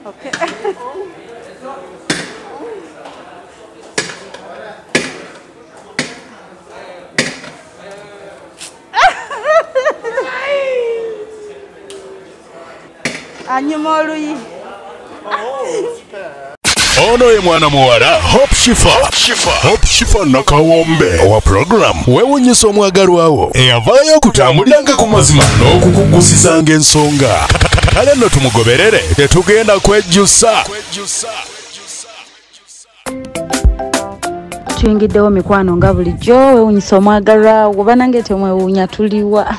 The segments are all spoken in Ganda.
Okay. Anyuma oluyi. Ono ye mwana muwala Hope Shifa nakawombe owa program wewunyisa omwagalwawo eyavaayo okutambuliranga ku mazima n'okukugusizanga ensonga. Kale nno tumugoberere tetugenda kwejjusa. Tuyingiddewo mikwano nga bulijjo wewunyisa omwagalwawo oba nange temwewuunya tuliwa.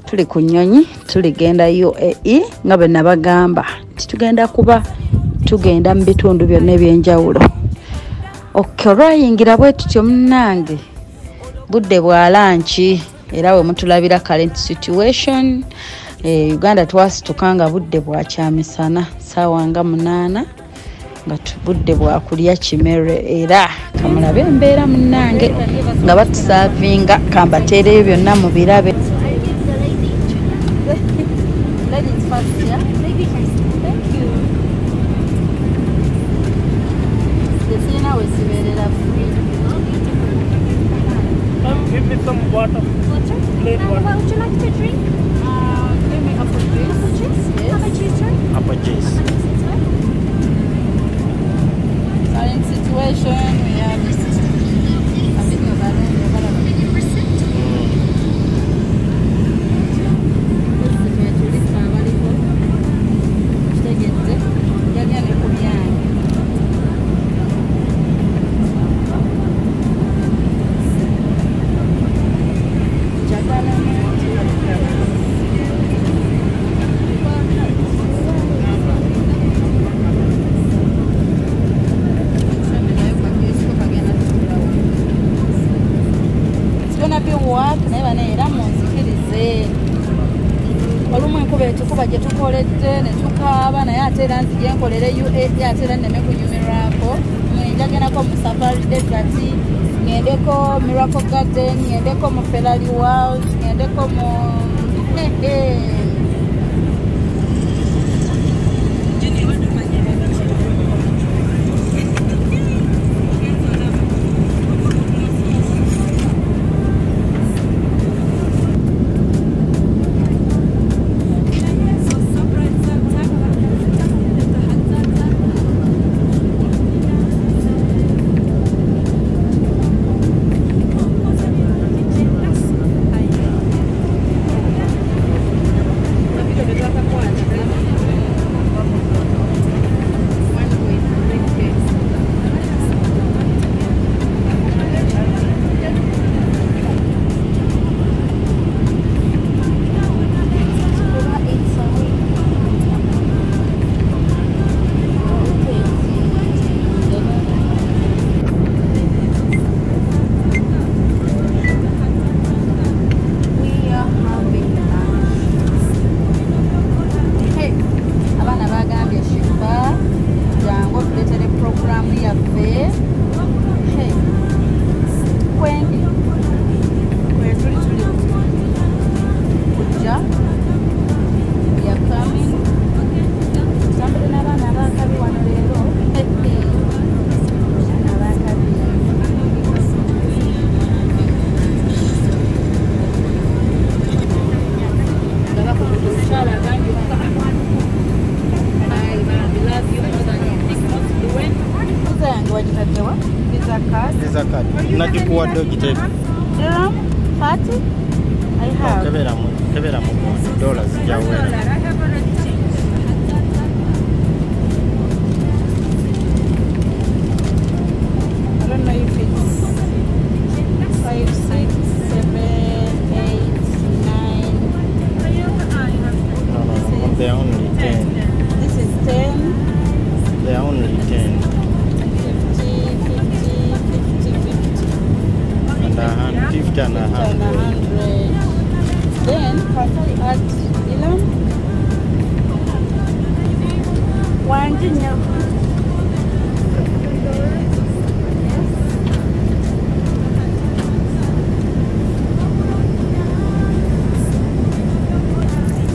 Tuli ku nnyonyi tuligenda UAE nga bwe nabagamba titugenda kuba tugenda mu bitundu byonna ebyenjawulo. Olwayingira bwe tutyo munnange budde bwa lanchi era we mutulabira current situation. Uganda twasituka nga budde bwa kyamisana ssaawa nga 8 nga budde bwa kulya kimere era kamulabe embeera munnange nga batusavinga kambateereyo byonna mu birabe. Ladies first, yeah? Lady first. Thank you. Give me some water. Plain water. What would you like to drink? Give me apple juice. Apple juice? Yes. Apple juice, sir? Apple juice. Current situation, we have this. Miracle Garden, ngendeko mu Ferrari World, ngendeko mu Najikuwadde ogiteeka. Party? I have. Kebera mu dollars jawera. I don't know if it's 5, 6, 7, 8, 9. No, they're only 10. This is 10. They're only 10. 50 and 100. Then can I add Ilam? One junior.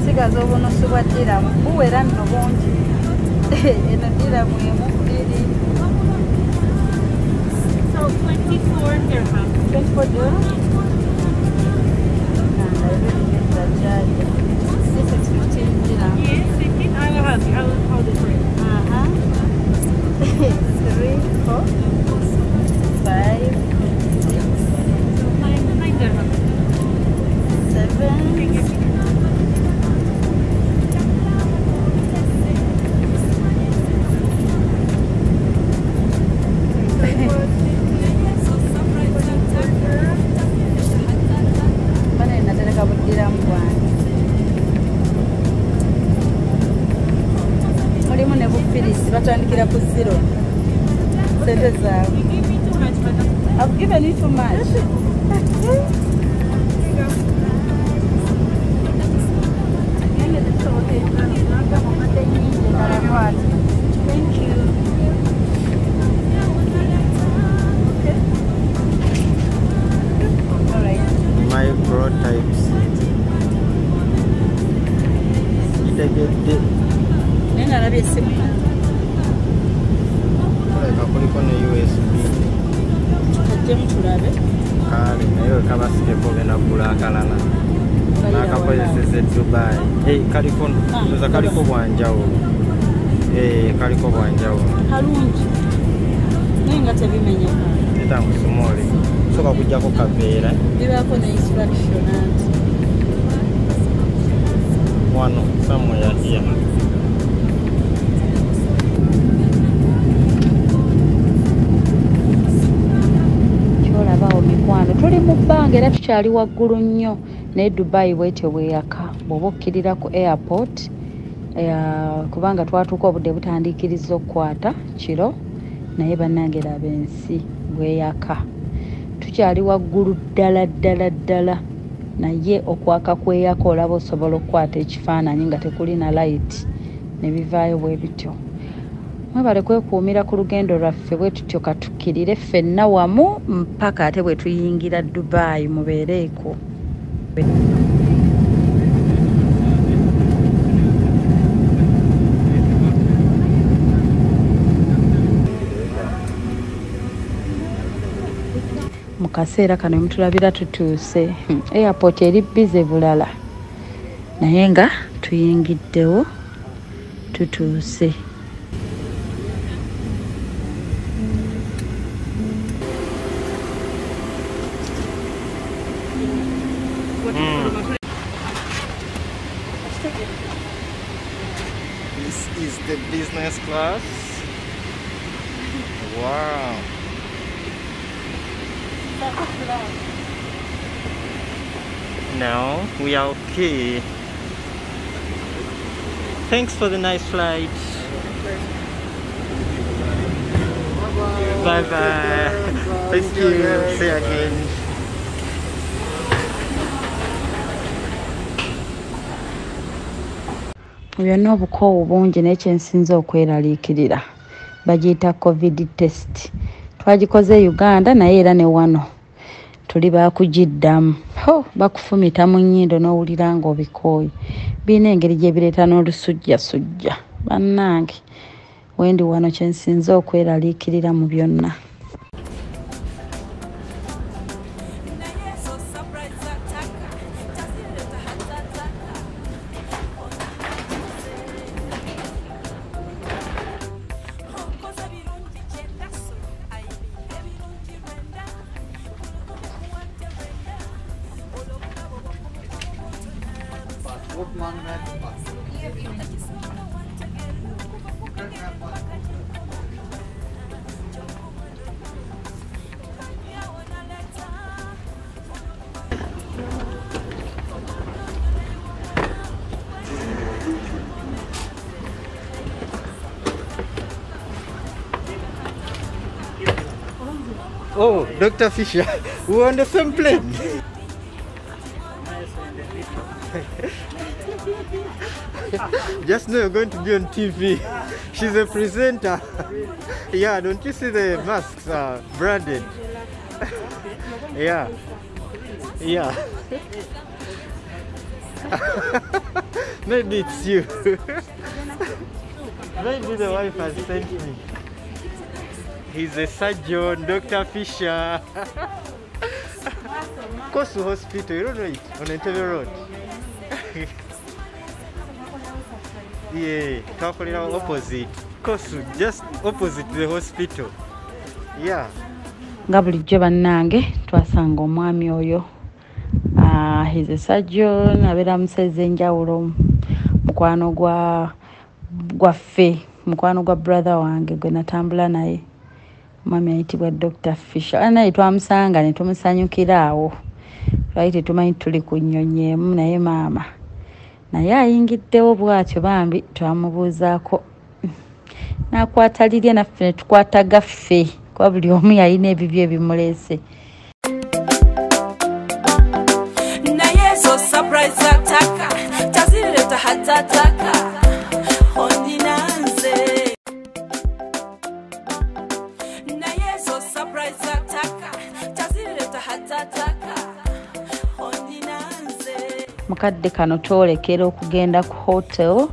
Sigazo bono subadira buwera nno bongi. eno dirhamu emu eri So 24 dirham. 24 dirham. And I really get the charge. This is 15 dirham. Yes, 15. I will help you. I will hold it for you. 3, 4, 5, 9 dirham. 7. Mana nataka dirham bwana. Mulimu ne bupirisi batandikira ku 0. Sente zaabwe. You gave me too much, madam. I've given you too much. Thank you. All right. Micro type C. Itekedde Nenga nabye simu. oleka kuliko ne USB Tajjemu tulabe. kale naye kabasikeko benagula akalala nakakozeseza Dubai. Kaliko ndoza kaliko bwanjawulo. Kaliko bwanjawulo. Kalungi. Naye nga tebimenyeka. Etankusumole soka kujjako kaveera Bibaako ne instruction anti. wano somewhere here. Kyolabaawo mikwano tuli mu bbanga era tukyali waggulu nnyo naye Dubai bwetyo bweyaka bw'oba okkirira ku airport kubanga twatuuka obudde butandiikiriza okukwata kiro naye bannange laba ensi bweyaka tukyali waggulu ddala ddala ddala naye okwaka kweyaka olaba osobola okukwata ekifaananyi nga tekuli na light ne bivaayo bwe bityo. Mwebale kwekuumira ku lugendo lwaffe bwe tutyo katukkirire ffenna wamu mpaka ate bwe tuyingira Dubai mubeereeko. Mu kaseera kano mutulabira tutuuse airport eri bize bulala naye nga tuyingiddewo tutuuse. This is the business class. Wow. Now we are okay. Thanks for the nice flight. Bye bye. Thank you. See you again. Byonna obukoowu bungi naye kyensinza okweraliikirira bagiyita covid test. Twagikoze Uganda naye era ne wano tuli baakugiddamu. Bakufumita mu nnyindo n'owulira ng'obikooye. Birina engeri gye bireeta n'olusujjasujja. Bannange wendi wano kyensinza okweraliikirira mu byonna. Oh, Dr. Fisher, we're on the same plane. Just know you're going to be on TV. She's a presenter. Yeah, don't you see the masks are branded? Yeah. Yeah. Maybe it's you. Maybe the wife has sent me. He's a surgeon, Dr. Fisher. Kosu Hospital, you don't know it, on Entebbe Road. Yeah, Kakolera opposite. Kosu, just opposite the hospital. Yeah. Nga bulijjo bannange twasanga omwami oyo. He's a surgeon, abeera musezi enjawulo, mukwano gwaffe, mukwano gwa brother wange gwe natambula naye. Mwami ayitibwa Dr. Fisher. Naye twamusanga ne tumusanyukira awo. Twali tetumanyi tuli ku nnyonyi emu naye maama naye ayingiddewo bw'atyo bambi twamubuuzaako. N'akwata lirye naffe ne tukwata gaffe kuba buli omu yalina ebibyo ebimuleese. Naye zo surprise ataka tazireta hatataka ondinanze. Naye zo surprise ataka tazireta hatataka ondinanze. Mukadde kano twolekera okugenda ku hotel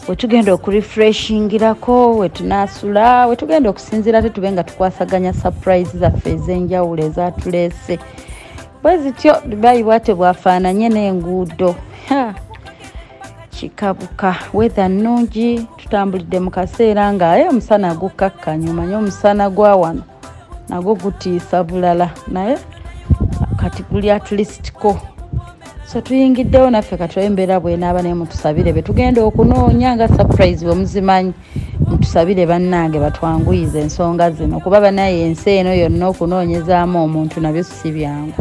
wetugenda okurefreshingirako, wetunaasula, wetugenda okusinziira tetube nga tukwasaganya surprise zaffe ez'enjawulo ezatuleese. Bwe zityo Dubai bwate bwafaananye n'enguudo. Kikabuka, weather nnungi, tutambulidde mu kaseera ng'aye omusana gukkakkanya, omanye omusana gwa wano nagwo gutiisa bulala naye kati guli at least ko. So tuyingiddewo naffe kati embeera bw'enaaba naye mutusabire be tugenda okunoonya nga surprise bwe muzimanyi. Mutusabire bannange batwanguyize ensonga zino kuba banaye ensi eno yonna okunoonyezaamu omuntu nabyo si byangu.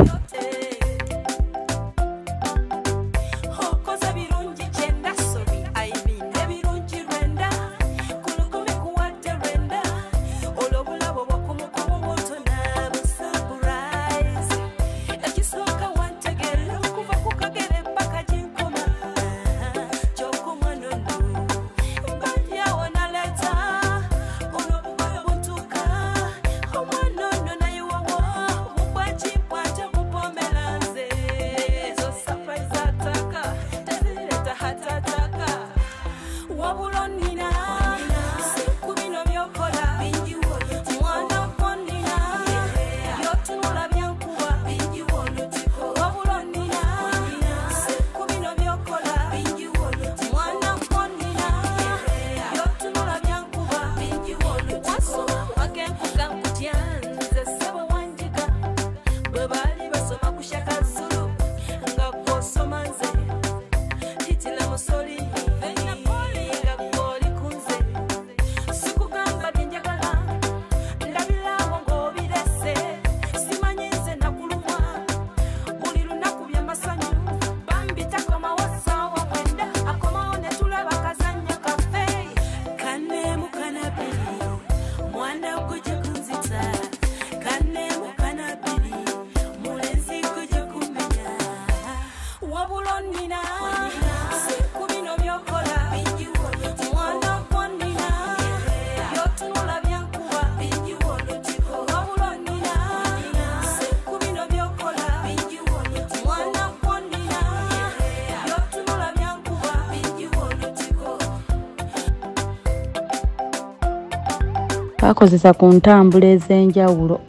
Bakozesa ku ntambula ez'enjawulo.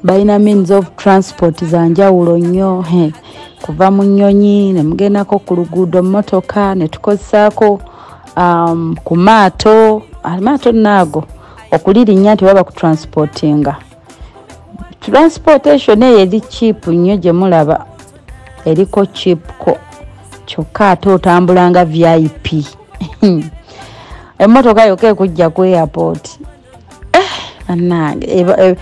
Balina means of transport za njawulo nnyo. Kuva mu nnyonyi ne mugendako ku luguudo mmotoka ne tukozesaako ku maato. Amaato naago okulirinnya nti baba ku transportinga. Transportation eyo eri cheap nnyo gye mulaba. Eriko cheap ko. Kyokka ate otambulanga VIP. Emmotoka yokka ekujja ku airport. Annange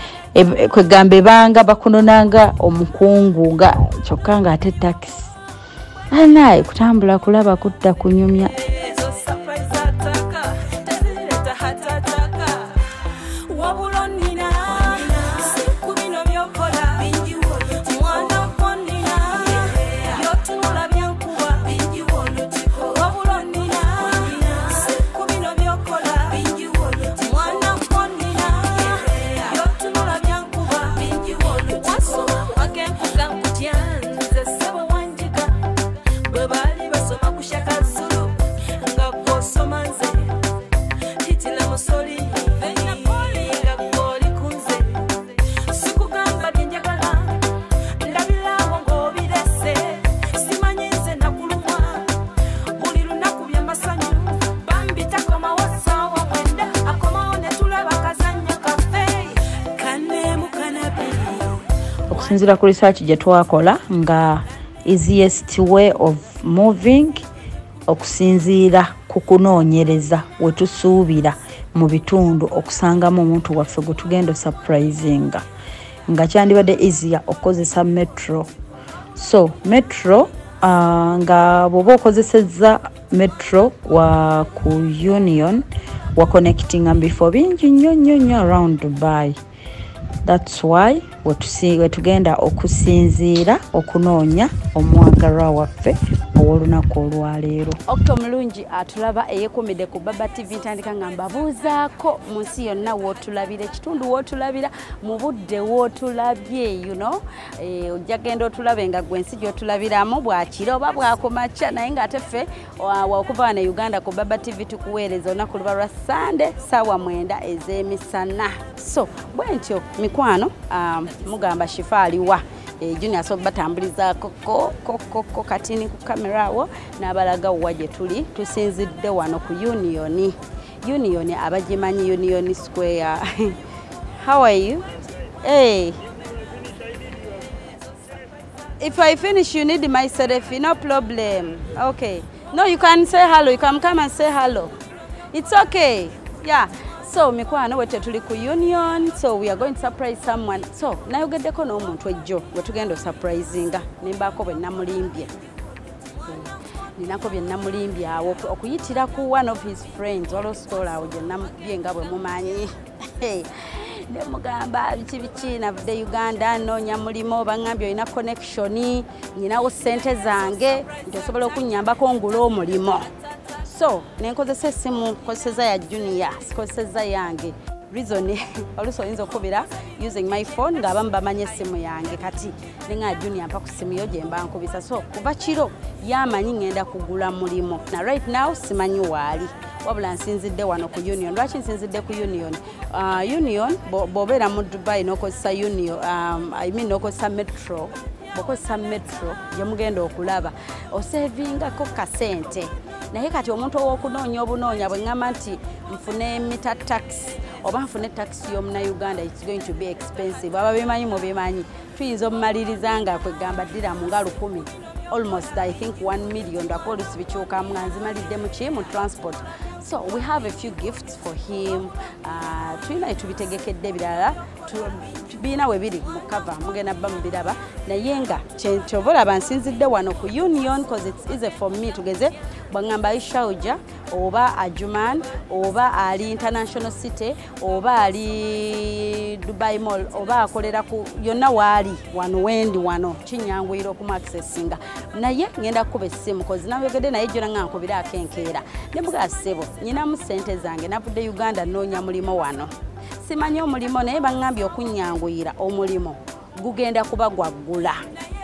kwegamba ebanga bakunonanga omukungu nga kyokka nga ate taxi. Naye kutambula kulaba kutta kunyumya. okusinziira ku research gye twakola nga easiest way of moving okusinziira ku kunoonyereza we tusuubira mu bitundu okusangamu omuntu waffe gwe tugenda surprisinga nga kyandibadde easier okukozesa metro. So metro nga bw'oba okozesezza metro wa ku Union wa connecting bifo bingi nnyo around Dubai. That's why we tugenda okusinziira okunoonya omwagalwa waffe ow'olunaku olwaleero. Okto mulungi atulaba eyekumidde ku Baba TV ntandika nga mbabuuzaako mu nsi yonna wootulabira ekitundu wootulabira mu budde wootulabye ojja genda otulabe nga gwe ensi gy'otulabiramu bwakiro oba bwakumakya naye ng'ate ffe okuva wano Uganda ku Baba TV tukuweereza olunaku luba lwa Sunday ssaawa 9 ez'emisana. So bwentyo mikwano mugamba Shifa aliwa Junior so batambuliza koko katini ku kamera awo n'abalaga wa gye tuli tusinzidde wano ku Union abagimanyi Union Square. How are you? Hey, if I finish you need my selfie, no problem. Okay, no, you can say hello, you can come and say hello, it's okay. Yeah. So mikwano wete tuli ku Union, so we are going to surprise someone. So nayogeddeko n'omuntu ejjo we tugenda surprisinga nimbaako bwe namulimbye. Ninako bye namulimbye awo okuyitira ku one of his friends waliwo store awo gye namubye nga bwe mumanyi. Ne mugamba biki navudde Uganda noonya mulimo bangambye olina connection nyinawo ssente zange nti osobola okunnyambako ngula omulimo. So nenkozesa essimu kozeseza ya Junior sikozeseza yange. Reason oluso oyinza okubira using my phone ng'abamu bamanye essimu yange kati nenga Junior mpa ku ssimu yo gye mba nkubisa. So kuva kiro yamanyi ngenda kugula mulimo na right now simanyi waali wabula nsinzidde wano ku Union. Lwaki nsinzidde ku Union? Union bw'obeera mu Dubai n'okozesa Union n'okozesa metro. Bw'okozesa metro gye mugenda okulaba osevingako kasente. Naye kati omuntu ow'okunoonya obunoonya bwe ngamba nti nfune mita taxi oba nfune taxi y'omuna Uganda, it's going to be expensive. Aba bemanyi mu bemanyi tuyinza omumaliriza nga kwegamba ddiramu nga 1000, almost I think 1 million oluusi bikyukamu nga nzimalidde mu transport. So we have a few gifts for him. Tulina tubitegekedde ebirala tubiina we biri mu cover mugenda bba mubiraba naye nga kyobolaba nsinzidde wano ku Union because it's easy for me tugeze bwangamba Shauja oba Ajuman oba ali International City oba ali Dubai Mall oba akolera ku yonna waali wano wendi wano kinyanguyira okumaccessinga naye ngenda kuba essimu because nayogedde naye jjona nga nkubira akenkeera ne buga ssebo nyinamu ssente zange navudde Uganda noonya mulimo wano simanyi omulimo naye bangambye okunyanguyira omulimo gugenda kuba gwaggula.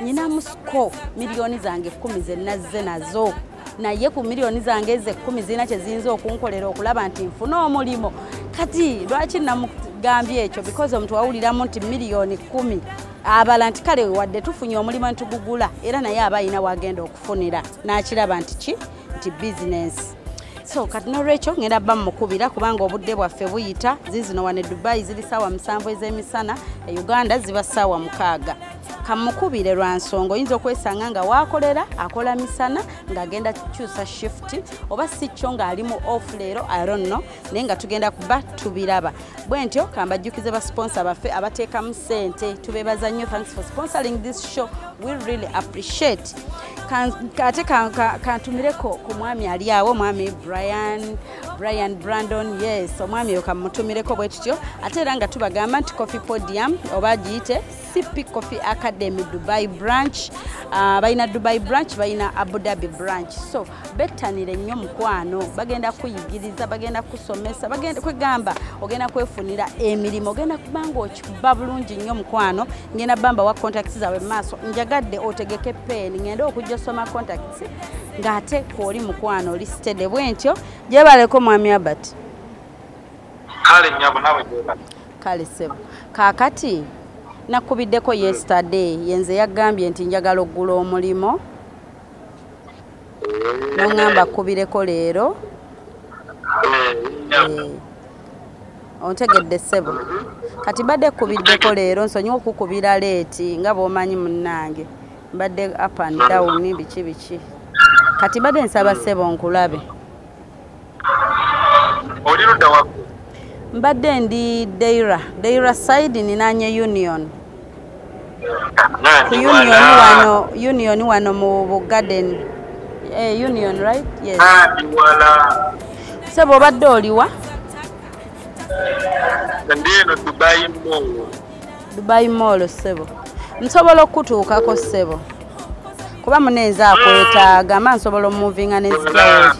Nyinamu siko miliyoni zange 10 ze nazze nazo naye ku miliyoni zange ze 10 zina kye ziyinza okunkolera okulaba nti nfuna omulimo. Kati lwaki namugambye ekyo? Because omuntu wawuliramu nti miliyoni 10 abala nti kale wadde tufunye omulimo ntugugula era naye aba ayina wagenda okufunira n'akiraba nti ki nti business. So kati n'olwekyo ngenda bba mukubira kubanga obudde bwaffe buyita zizino wane Dubai ziri ssaawa 7 ez'emisana Uganda ziba ssaawa 6. Kamukubire lwa nsonga oyinza okwesanga nga waakolera akola misana ng'agenda kukyusa shift oba si kyo ng'ali mu off leero I don't know naye nga tugenda kuba tubiraba. Bwentyo kambajjukize ba sponsor baffe abateekamu ssente tubeebaza nnyo. Thanks for sponsoring this show, we really appreciate. Kate kantumireko ku mwami ali awo mwami Brian Brandon. Yes, omwami yo kamutumireko bwe tutyo ate era nga tubagamba nti Coffee Podium oba giyite CP Coffee Academy Dubai branch. Baina Dubai branch baina Abu Dhabi branch. So bettanire nnyo mukwano bagenda kuyigiriza bagenda kusomesa bagenda kwegamba ogenda kwefunira emirimu ogenda kubanga okikuba bulungi nnyo mukwano. Ngenda bamba wa contacts zawe maaso njagadde otegeke pen ngenda okujja soma contacts ngate koli mukwano listed bwentyo jebaleko mwami Albert. Kale nyabo nawe jeba. Kale sebo kakati nakubiddeko yesterday yenze yagambye nti njagala okugula omulimo nongamba kubireko leero ontegedde ssebo kati mbadde kubiddeko leero nsonyiwa okukubira leeti nga bw'omanyi munnange mbadde up and down biki kati mbadde nsaba ssebo nkulabe oli ludda wako mbadde ndi Deira side ninanye Union ku Union wano mu garden Union right yes wala ssebo obadde oliwa ndieno Dubai Mall ssebo nsobola okutuukako ssebo kuba munenze akwetaaga ma nsobola omuvinga nezitawoli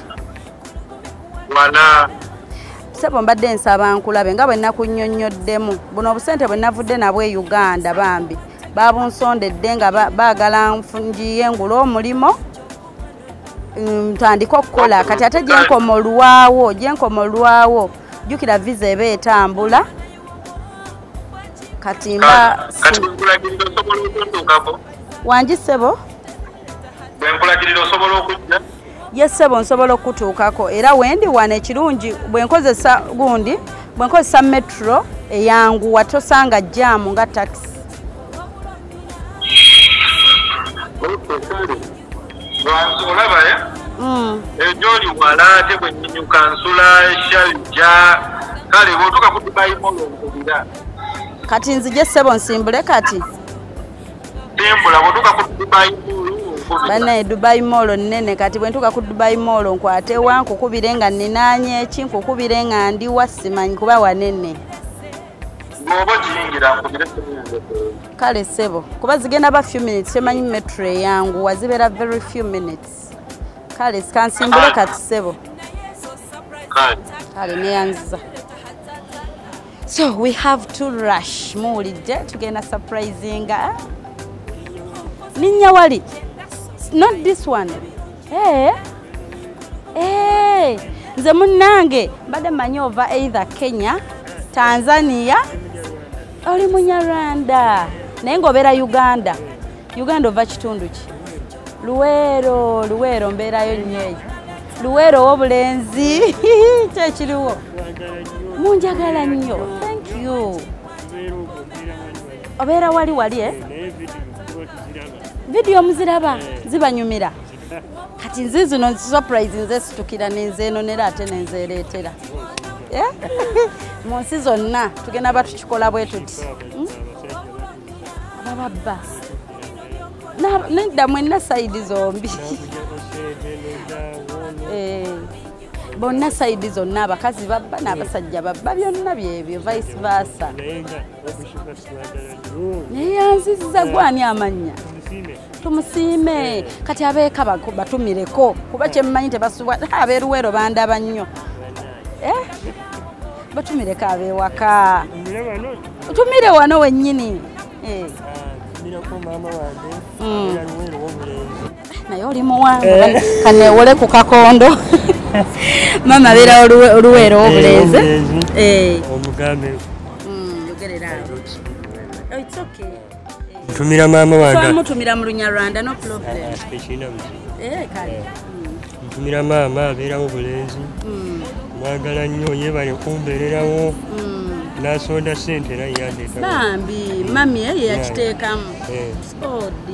wala ssebo mbadde nsaba nkulabe nga bwe nakunnyonnyoddemu buno obusente bwe navudde nabwe e Uganda bambi babunsondedde nga baagala nfungiye ngula omulimo ntandika okukola kati ate gyenkoma olwawo jjukira visa eba etambula kati mba wangi ssebo bwenkulagirira osobola okujja ye ssebo nsobola okutuukako era wendi wano ekirungi bwenkozesa metro eyanguwa tosanga jaamu nga taxi olabaye egyoli wala ate bwenyinyuka nsula eshalija kale bwotuka ku Dubai Mall onkubira kati nzije ssebo nsimbule kati simbula bwotuka ku Dubai Mall bane Dubai Mall nene kati bwentuka ku Dubai Mall nkwate wankukubire nga ninanye eki nkukubire nga ndi wasimanyi kuba wanene bwoba giyingira nkubire kale ssebo kuba zigenda ba few minutes temanyi metro yangu wazibera very few minutes kale sikansimbule kati ssebo kale neyanziza so we have to rush muwulidde tugenda surprisinga ninnya wali not this one nze munnange mbadde manyi ova either Kenya Tanzania oli munyarwanda naye ng'obeera Uganda ova kitundu ki Luweero mbeerayo nnyo eyo Luweero ow'obulenzi kyekiriwo munjagala nnyo thank you obeera wali video muziraba zibanyumira kati nze zino surprise nze situkira nenzeeno nera ate nenzeereetera mu nsi zonna tugenda batukikola bwe tuti ababba nedda mwenna sayidi zombi bonna sayidi zonna abakazi babba n'abasajja babba byonna byebyo vice versa naye yanziziza gwani amannya tumusiime kati abeeka batumireko kuba kyemmanyi tebasubwa abeeruweero bandaba nnyo batumireko abeewaka tumire wano wennyini naye oli muwanvu kaneewole ku kakondo mama abeera oluweero w'obulenzi ntumira maama wange mutumira mu Lunyarwanda no problem kale ntumira maama abeerawo obulenzi mwagala nnyo yebale kumbeererawo n'asonda ssente naye yandeeta bambi mami yakiteekamu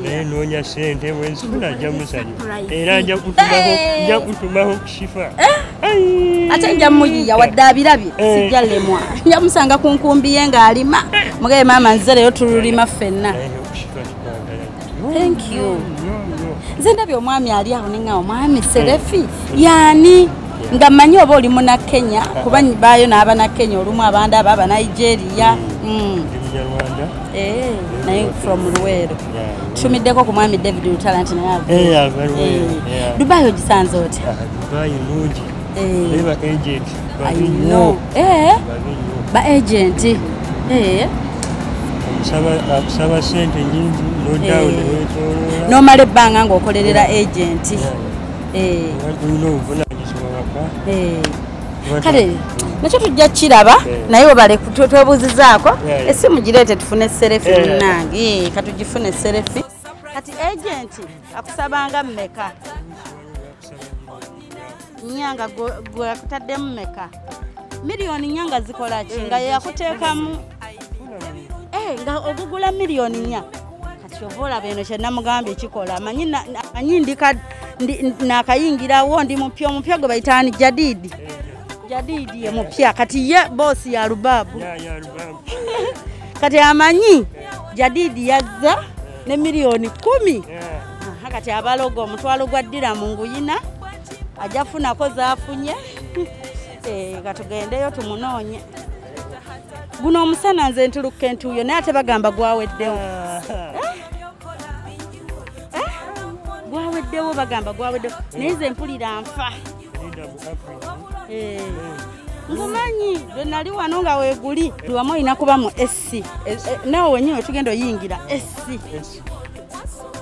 naye noonya ssente bwenzifuna ajja musanya era ajja kutumaho kishifa ate nja muyiya wadde abirabye sijja lemwa nja musanga ku nkumbi ye ng'alima mugabe maama nze leero tululima ffenna thank you nze ndabye omwami ali awo neŋŋawo mwami Serefi yaani nga mmanyi oba oli muna Kenya kuba baayo n'abana Kenya olumu abandi aba Nigeria naye from Luweero tutumiddeko ku mwami David Lutalent naye Dubai ogisanze oti Dubai nungi ba agent ba agent akusaba ssente nyingi nomala ebbanga ng'okolerera agent olina obuvunanyizibwa waka kale nakyo tujja kiraba naye obale twebuuzizaako essimu gireete tufune Serefi munnange katugifune Serefi kati agent akusabanga mmeka nyanga gwe akutaddemu mmeka miliyoni nnya nga zikola ki nga yakuteekamu nga ogugula miliyoni nnya kati ova olaba eno kyenamugambye ekikola amanyi nakayingirawo ndi mupya gwe bayitaani jadidi ye mupya kati ye boosi ya rubaabu kati amanyi jadidi yazza ne miliyoni 10 kati abalogo omutwalo gwa ddiramu nguyina ajja funako zaafunye katugendeyo tumunoonye guno omusana nze ntulukke ntuuyo naye ate bagamba gwaweddewo gwaweddewo bagamba gwaweddewo naye nze mpulira nfa ngumanyi lwe nali wano nga weeguli wamu olina kuba mu SC nawe wenyini wetugenda oyingira SC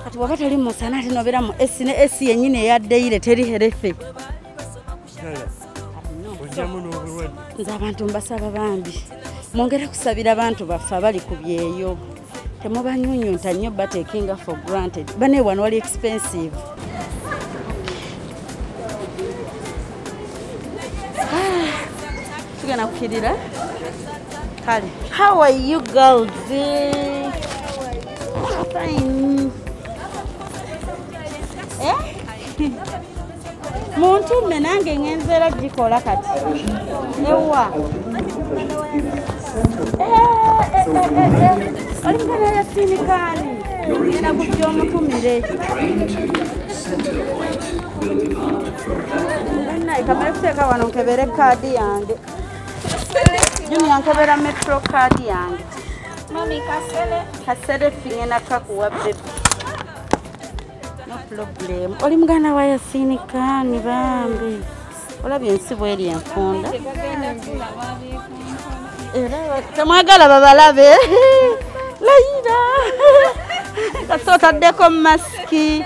kati waba toli musana ate nobeera mu SC ne SC yennyini eyaddeyire teri herefe nze abantu mbasaba bambi mwongere kusabira abantu baffe abali ku byeyo temubanyunyunta nnyo batekinga for granted bane wano wali expensive tugenda kukirira kale how are you girls fine muntume nange ngenzeera gikola kati ewa olingana yasinikani ngenda kujja omutumire naye kamale kuteeka wano nkebere kaadi yange Junior nkebera metro kaadi yange mami kasere fingena kakuwa bebe no problem oli mugana wa yasinikani bambi olabye ensi bweri enfunda temwagala babalabe layira kasootaddeko maski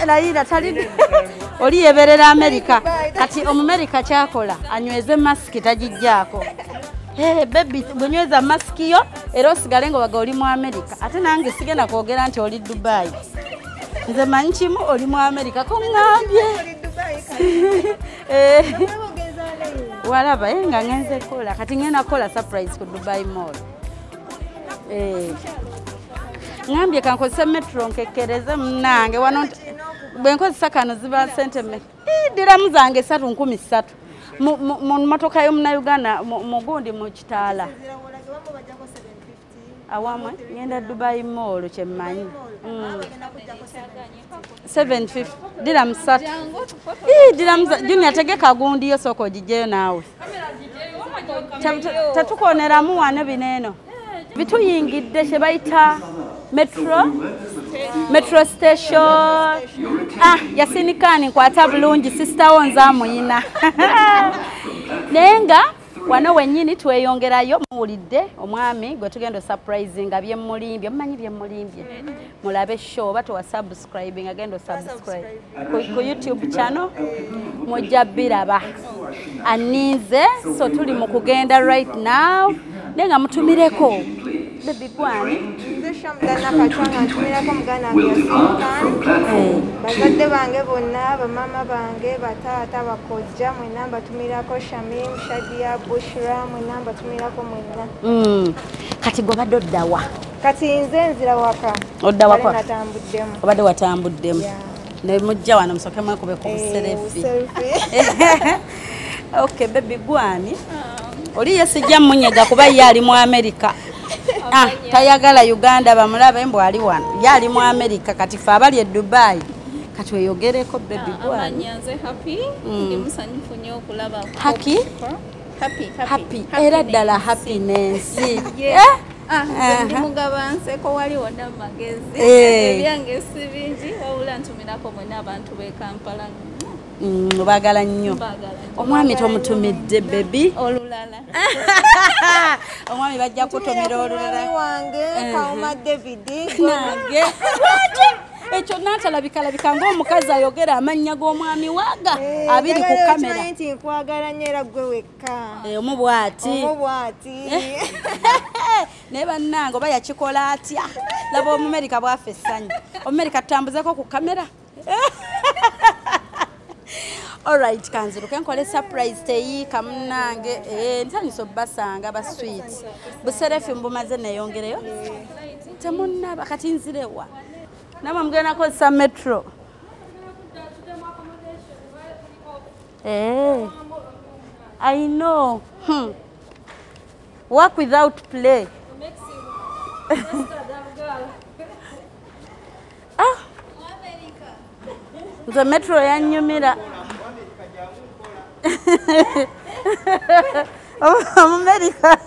layira tali oli yeberera Amerika kati omumerika kyakola anyweze maski tagijjaako bebi bwenyweza maski yo era osigale nga waga oli mu Amerika ate nange sigenda kwogera nti oli Dubai nze manyi kimu oli mu Amerika koŋŋambye walaba nga ngenze kola kati ngenda kola surprise ku Dubai Mall ngambye kankozesa metro nkekereze munange wano bwenkozesa kano ziba sente diramu zange 3,300 mu motoka y'omunauganda mugundi mu kitaala awamwe ngenda Dubai Mall kyemmanyi 750 diramu 3 diramu Junior tegeka gundi yo soko gijeyo naawe tatukoneramu wane bineeno bituyingidde kye bayita metro station yasinikani nkwata bulungi sister wonza muyina nenga wano wenyini tweyongerayo muwulidde omwami gwe tugenda surprising byemulimbye mumanyi byemulimbye mulabe show oba tuwa subscribing agenda subscribe ku YouTube channel mujja biraba aninze so tuli mu kugenda right now nenga mutumireko baby gwani nzesha mugana kachwanga ntumirako mugana ngasinkani bazadde bange bonna bamama bange batata bakojja mwena mbatumirako Shamim Shadia Bushra mwena mbatumirako mwena kati gobadde oddawa kati nze nzira waka odda waka natambuddemu obadde watambuddemu ne mujja wano musoke mwekube ku buserefi okay baby gwani oli yesijja munyega kuba yali mu Amerika tayagala Uganda bamulabe mbu ali wano yali mu Amerika kati fa abali e Dubai kati weyogereko baby gwani nyanze happy ndi musanyufu nnyo okulaba happy era ddala happiness ndi mugaba nseko wali wonna magezi ebyange si bingi wabula ntumirako mwena abantu b'e Kampala bagala nnyo omwami tomutumidde baby olulala omwami bajja kutumira olulala wange Kauma David nange ekyo natalabika ng'omukazi ayogera amannya g'omwami waaga abiri ku kamera nti nkwagala nnyo era gwe wekka omubwati naye bannange oba yakikola atya laba omumerika bwafa essanyu omumerika tutambuzeko ku kamera Alright, kanziruke nkole surprise teyiika munnange. Nsanyusa obbasanga ba sweet. Buserefu mbumaze neeyongereyo. Temunnaba kati nzirewa. Namwe mugenda kozesa metro. I know. Work without play. The metro yanyumira. America.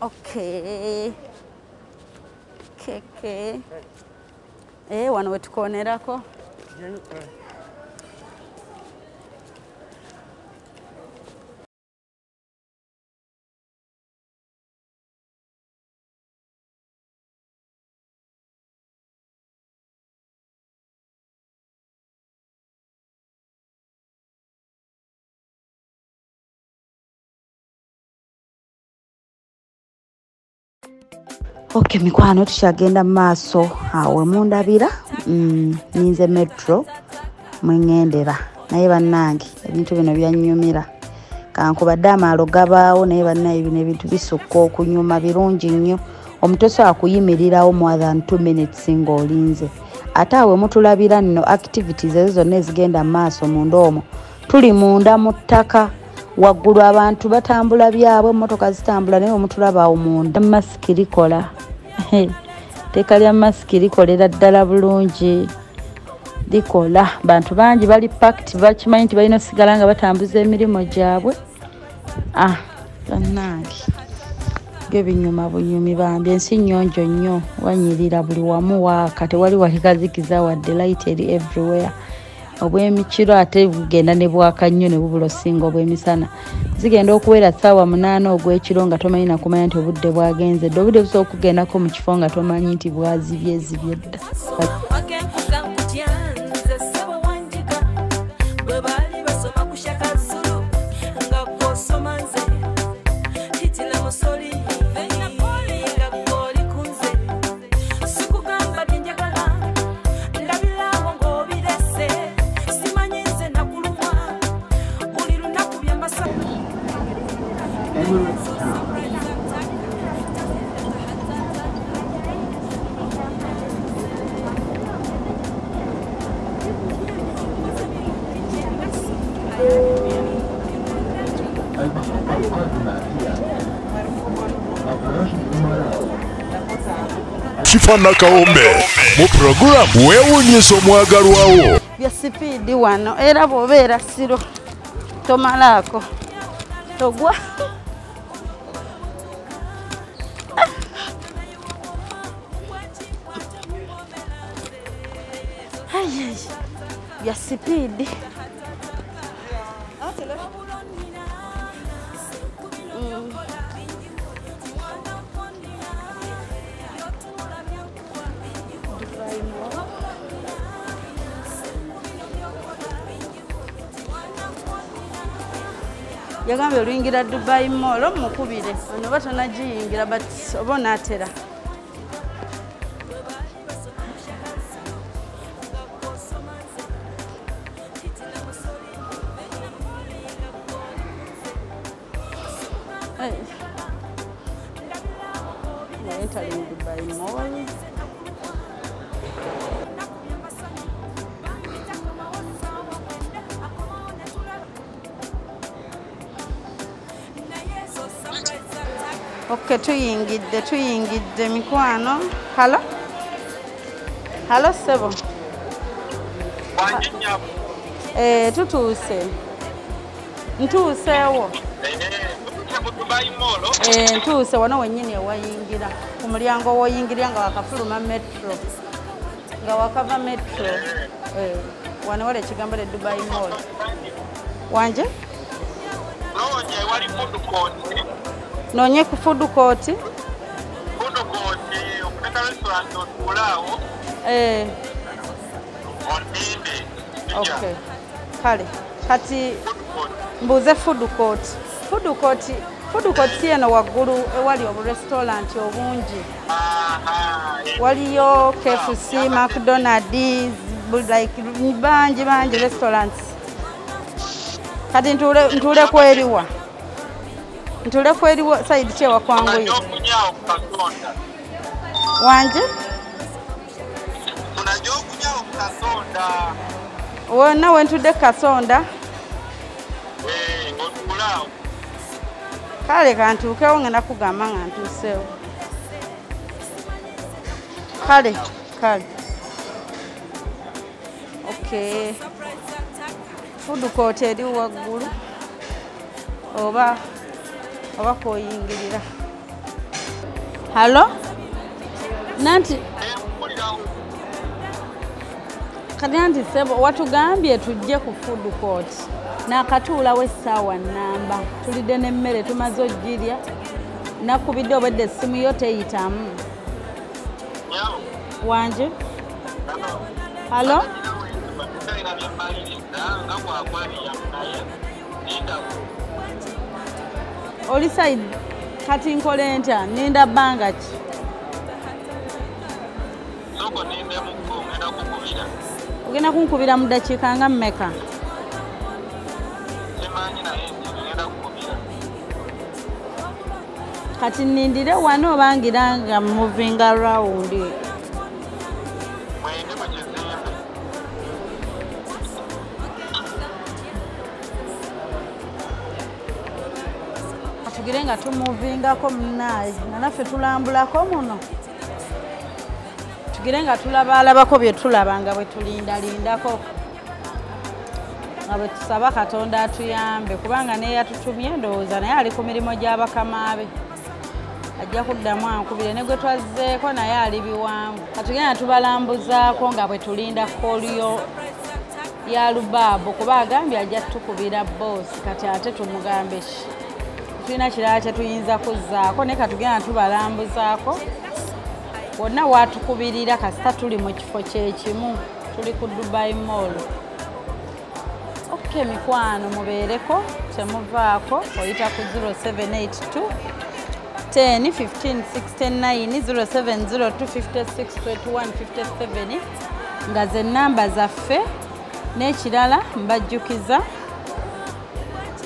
Okay. Wano wetukonerako. Okay, mikwano tukyagenda maaso awo mundabira ninze metro mwengendera naye bannange ebintu bino byanyumira kankubadde amaalo gabaawo naye bannaye bino ebintu bisukka okunyuma birungi nnyo omutoso akuyimirirawo more than 2 minutes ng'olinze ate awe mutulabira nno activities ezo zonna ezigenda maaso munda omwo tuli munda mu ttaka waggulu abantu batambula byabwe emmotoka zitambula naye omutulaba awo munda masiki likola teeka lya masiki likolera ddala bulungi likola bantu bangi bali packed bakimanyi nti balina osigala nga batambuza emirimu gyabwe bannange gebinyuma bunyumi bambi ensi nnyonjo nnyo wanyirira buli wamu waaka tewali walikazikiza wadde light eri everywhere obw'emikiro ate bugenda ne bwaka nnyo ne bubula osinga obw'emisana zigenda okuwera ssaawa 8 ogw'ekiro nga tomanyi nakumanya nti obudde bwagenze dde obudde busobola okugendako mu kifo nga tomanyi nti bwazibye dda Kifana kawombe mu program weewuunyisa omwagalwawo bya speed wano era bw'obeera siro tomalaako togwa bya speed yagambye oluyingira Dubai Mall mukubire ono batanagiyingira but oba onaatera entering Dubai Mall. Okay, tuyingidde mikwano. Hello? Hello, Sebo. Tutuuse. Ntuuseewo. Ntuuse wano wennyini ewayingira. Ku mulyango w'oyingirira nga wakafuluma metro. Nga wakava metro. Wano wali ekigambo le Dubai Mall. Wanje? Noonye wali food court. Noonye ku food court? Food court, okuteka restaurant otulaawo. Ondinde. Okay. Kale. Kati mbuuze food court. Food court Food court eno waggulu ewali obu restaurant obungi. Waliyo KFC, McDonald's, like bangi restaurants. Kati ntule kweriwa. Ntule kweriwa side kye wakwanguye. Wanje? Wona wentudde kasonda. Kale kantuukewo ngenda kugamba nga ntuuseewo. Kale. Okay. Food court eri waggulu. Oba koyingirira. Hello? Nanti Kati sebo watugambye tujje ku food court. Nakatuulawo essaawa nnamba. Tulidde n'emmere tumaze ogirya. Nakubidde obadde essimu yo teyitamu. Wanje? Hello? Oli side kati nkole ntya ninda bbanga ki? Ogenda kunkubira mu ddakiika nga mmeka? Kati nindire wano obangira nga moving around. Tugire nga tumovingako munaazi naffe tulambulako muno. Tugire nga tulabaalabako bye tulaba nga bwe tulindalindako. Nga bwe tusaba Katonda atuyambe kubanga naye yatutumye ndowooza naye ali ku mirimu gy'abakama be. Ajja kuddamu ankubire ne gwe twazzeeko naye ali biwanvu. Katugenda tubalambuzaako nga bwe tulinda kooliyo ya Lubaabo kuba agambye ajja tukubira boosi kati ate tumugambe ki. Tulina kirala kye tuyinza kuzzaako naye katugenda tubalambuzaako. Wonna waatukubirira kasita tuli mu kifo kyekimu tuli ku Dubai Mall. Okay mikwano mubeereko temuvaako oyita ku 0782 10 15 69 0702 56 21 57 nga ze nnamba zaffe n'ekirala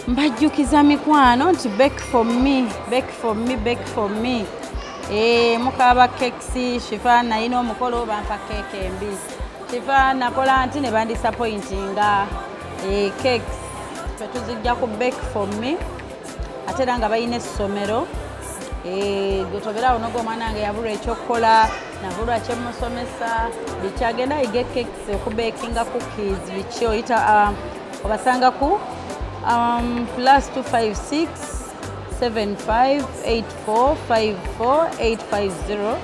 mbajjukiza mikwano nti back for me. Mukaba kekisi Shifa nalina omukolo bampa keeke embi. Shifa nakola nti ne bandisappointinga cakes tuzijja ku back for me ate era nga balina essomero. Gotobera onogo omwana wange yabulwa ekyokukola nabulwa kyemusomesa bikyagenda yige cakes okubakinga cookies biki oyita obasanga ku +256 75 84 54 850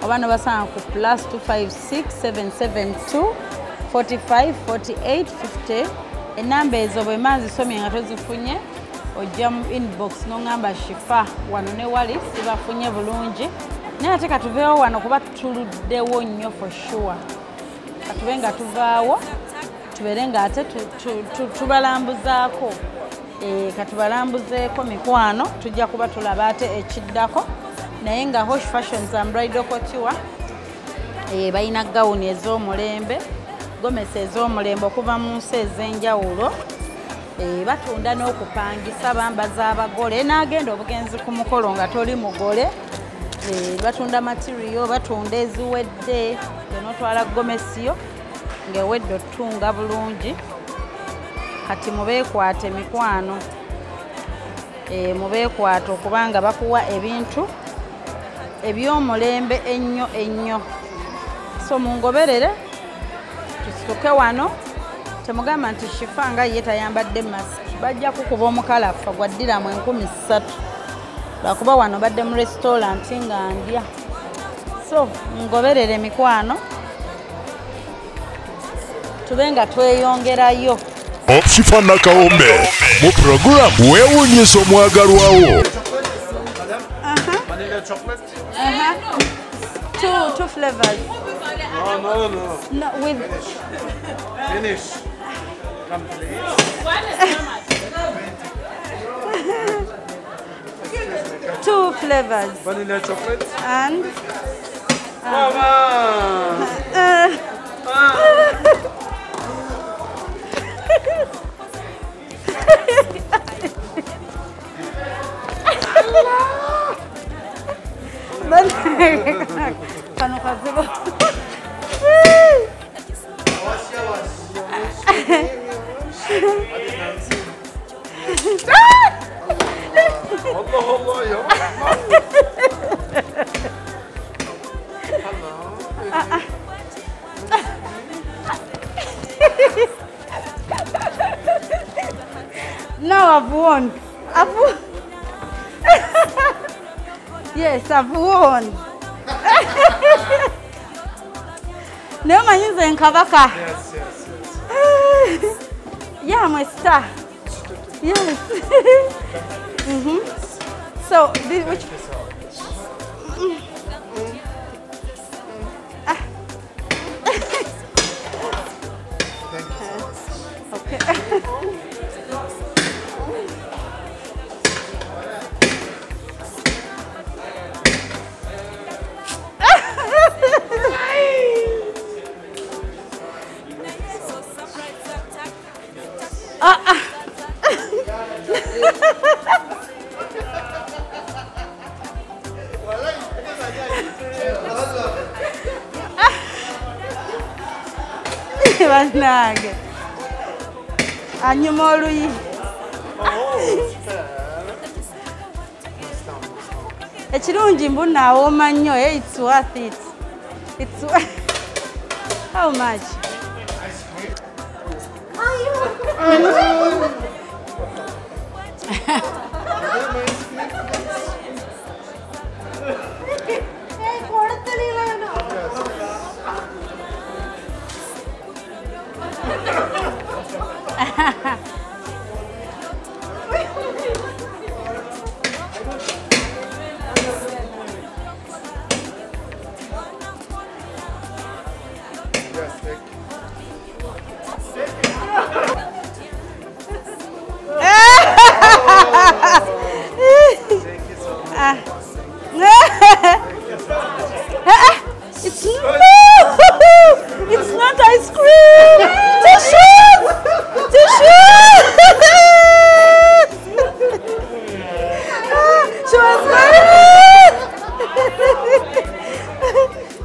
obana basanga ku +256 772 45 48 50. Enamba ezo bwe mazisomye nga tozifunye ojja mu inbox n'ongamba Shifa wano ne wali sibafunye bulungi naye ate katuveewo wano kuba tuluddewo nnyo for sure. Katube nga tuvaawo tubeere nga ate tubalambuzaako. Katubalambuzeeko mikwano tujja kuba tulaba ate ekiddako naye nga Hosh Fashions and Bridal Couture balina gawuni ez'omulembe gomesi ez'omulembe okuva mu nsi ez'enjawulo. Batunda n'okupangisa bambaza abagole n'agenda obugenzi ku mukolo nga toli mugole. Batunda material batunda eziwedde n'otwala gomesiyo ng'ewedde otunga bulungi. Kati mubeekwate mikwano. Mubeekwate okubanga bakuwa ebintu eby'omulembe ennyo. So mungoberere tusituke wano temugamba nti Shifa nga ye tayambadde masiki bajja kukuba omukalafa gwa ddiramu 13,000 bakuba wano badde mu restaurant nga ndya. So ngoberere mikwano tube nga tweyongerayo. Shifa Nakawombe mu program weewuunyisa omwagalwawo. Two flavors. No, with Finish. Come please. 2 flavors. Vanilla chocolate. And kano kazibu. Allah Allah ya. Now I've won. I've won. Yes, I've won. No man using Kabaka. Yes. Yeah, I'm a star. Yes. So, this, which? Okay. Banage. Anyuma oluyi. Ekirungi mbuna awooma nnyo, it's worth it. It's how much? It's not ice cream. Tissues.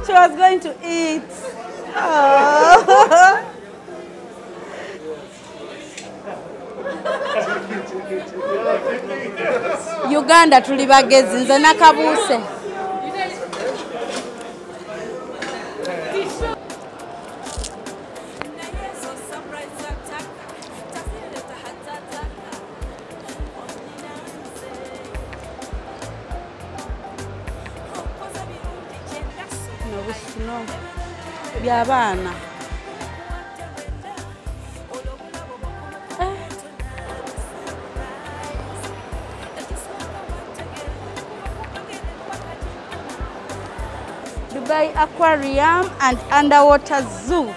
She was going to eat. Oh. Uganda tuli bagezi nze nakabuuse. No, by'abaana. Dubai Aquarium and Underwater Zoo.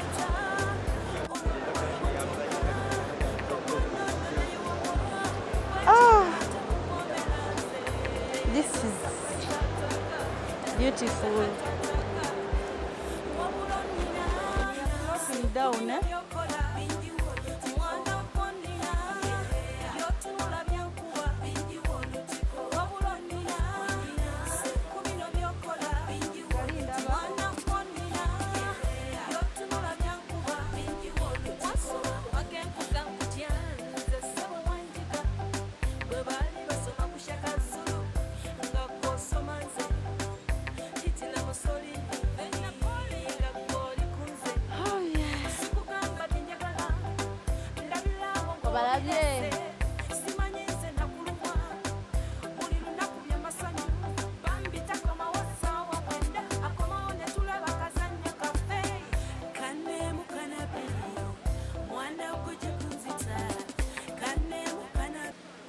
Oh, this is beautiful. Down, eh?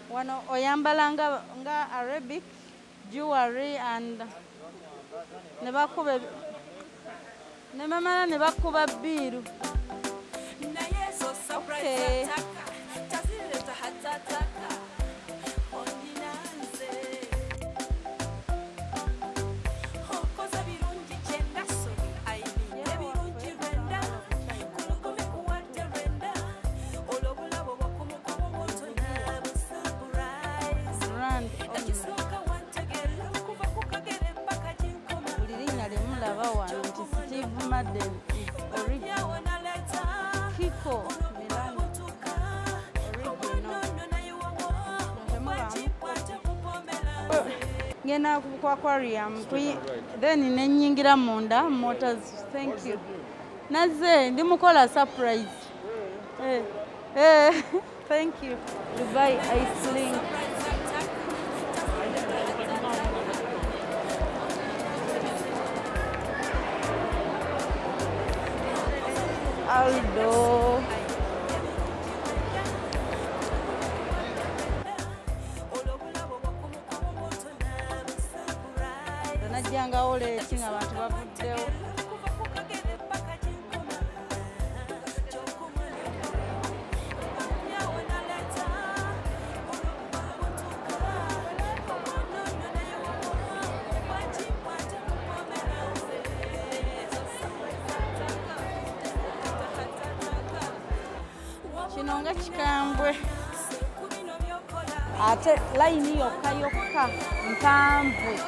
Wano oyambala nga Arabic jewelry and nebakuba nemamala nebakuba biru. Okay. Madden is original. Kiko Milano original. Ngena ku aquarium then nenyingira munda motors. Thank you. Naze ndimukola surprise. Thank you. Dubai ice link. Aldo. Najanga ole kinga abantu bavuddewo. Kinonga kikambwe ate layini yokka mpanvu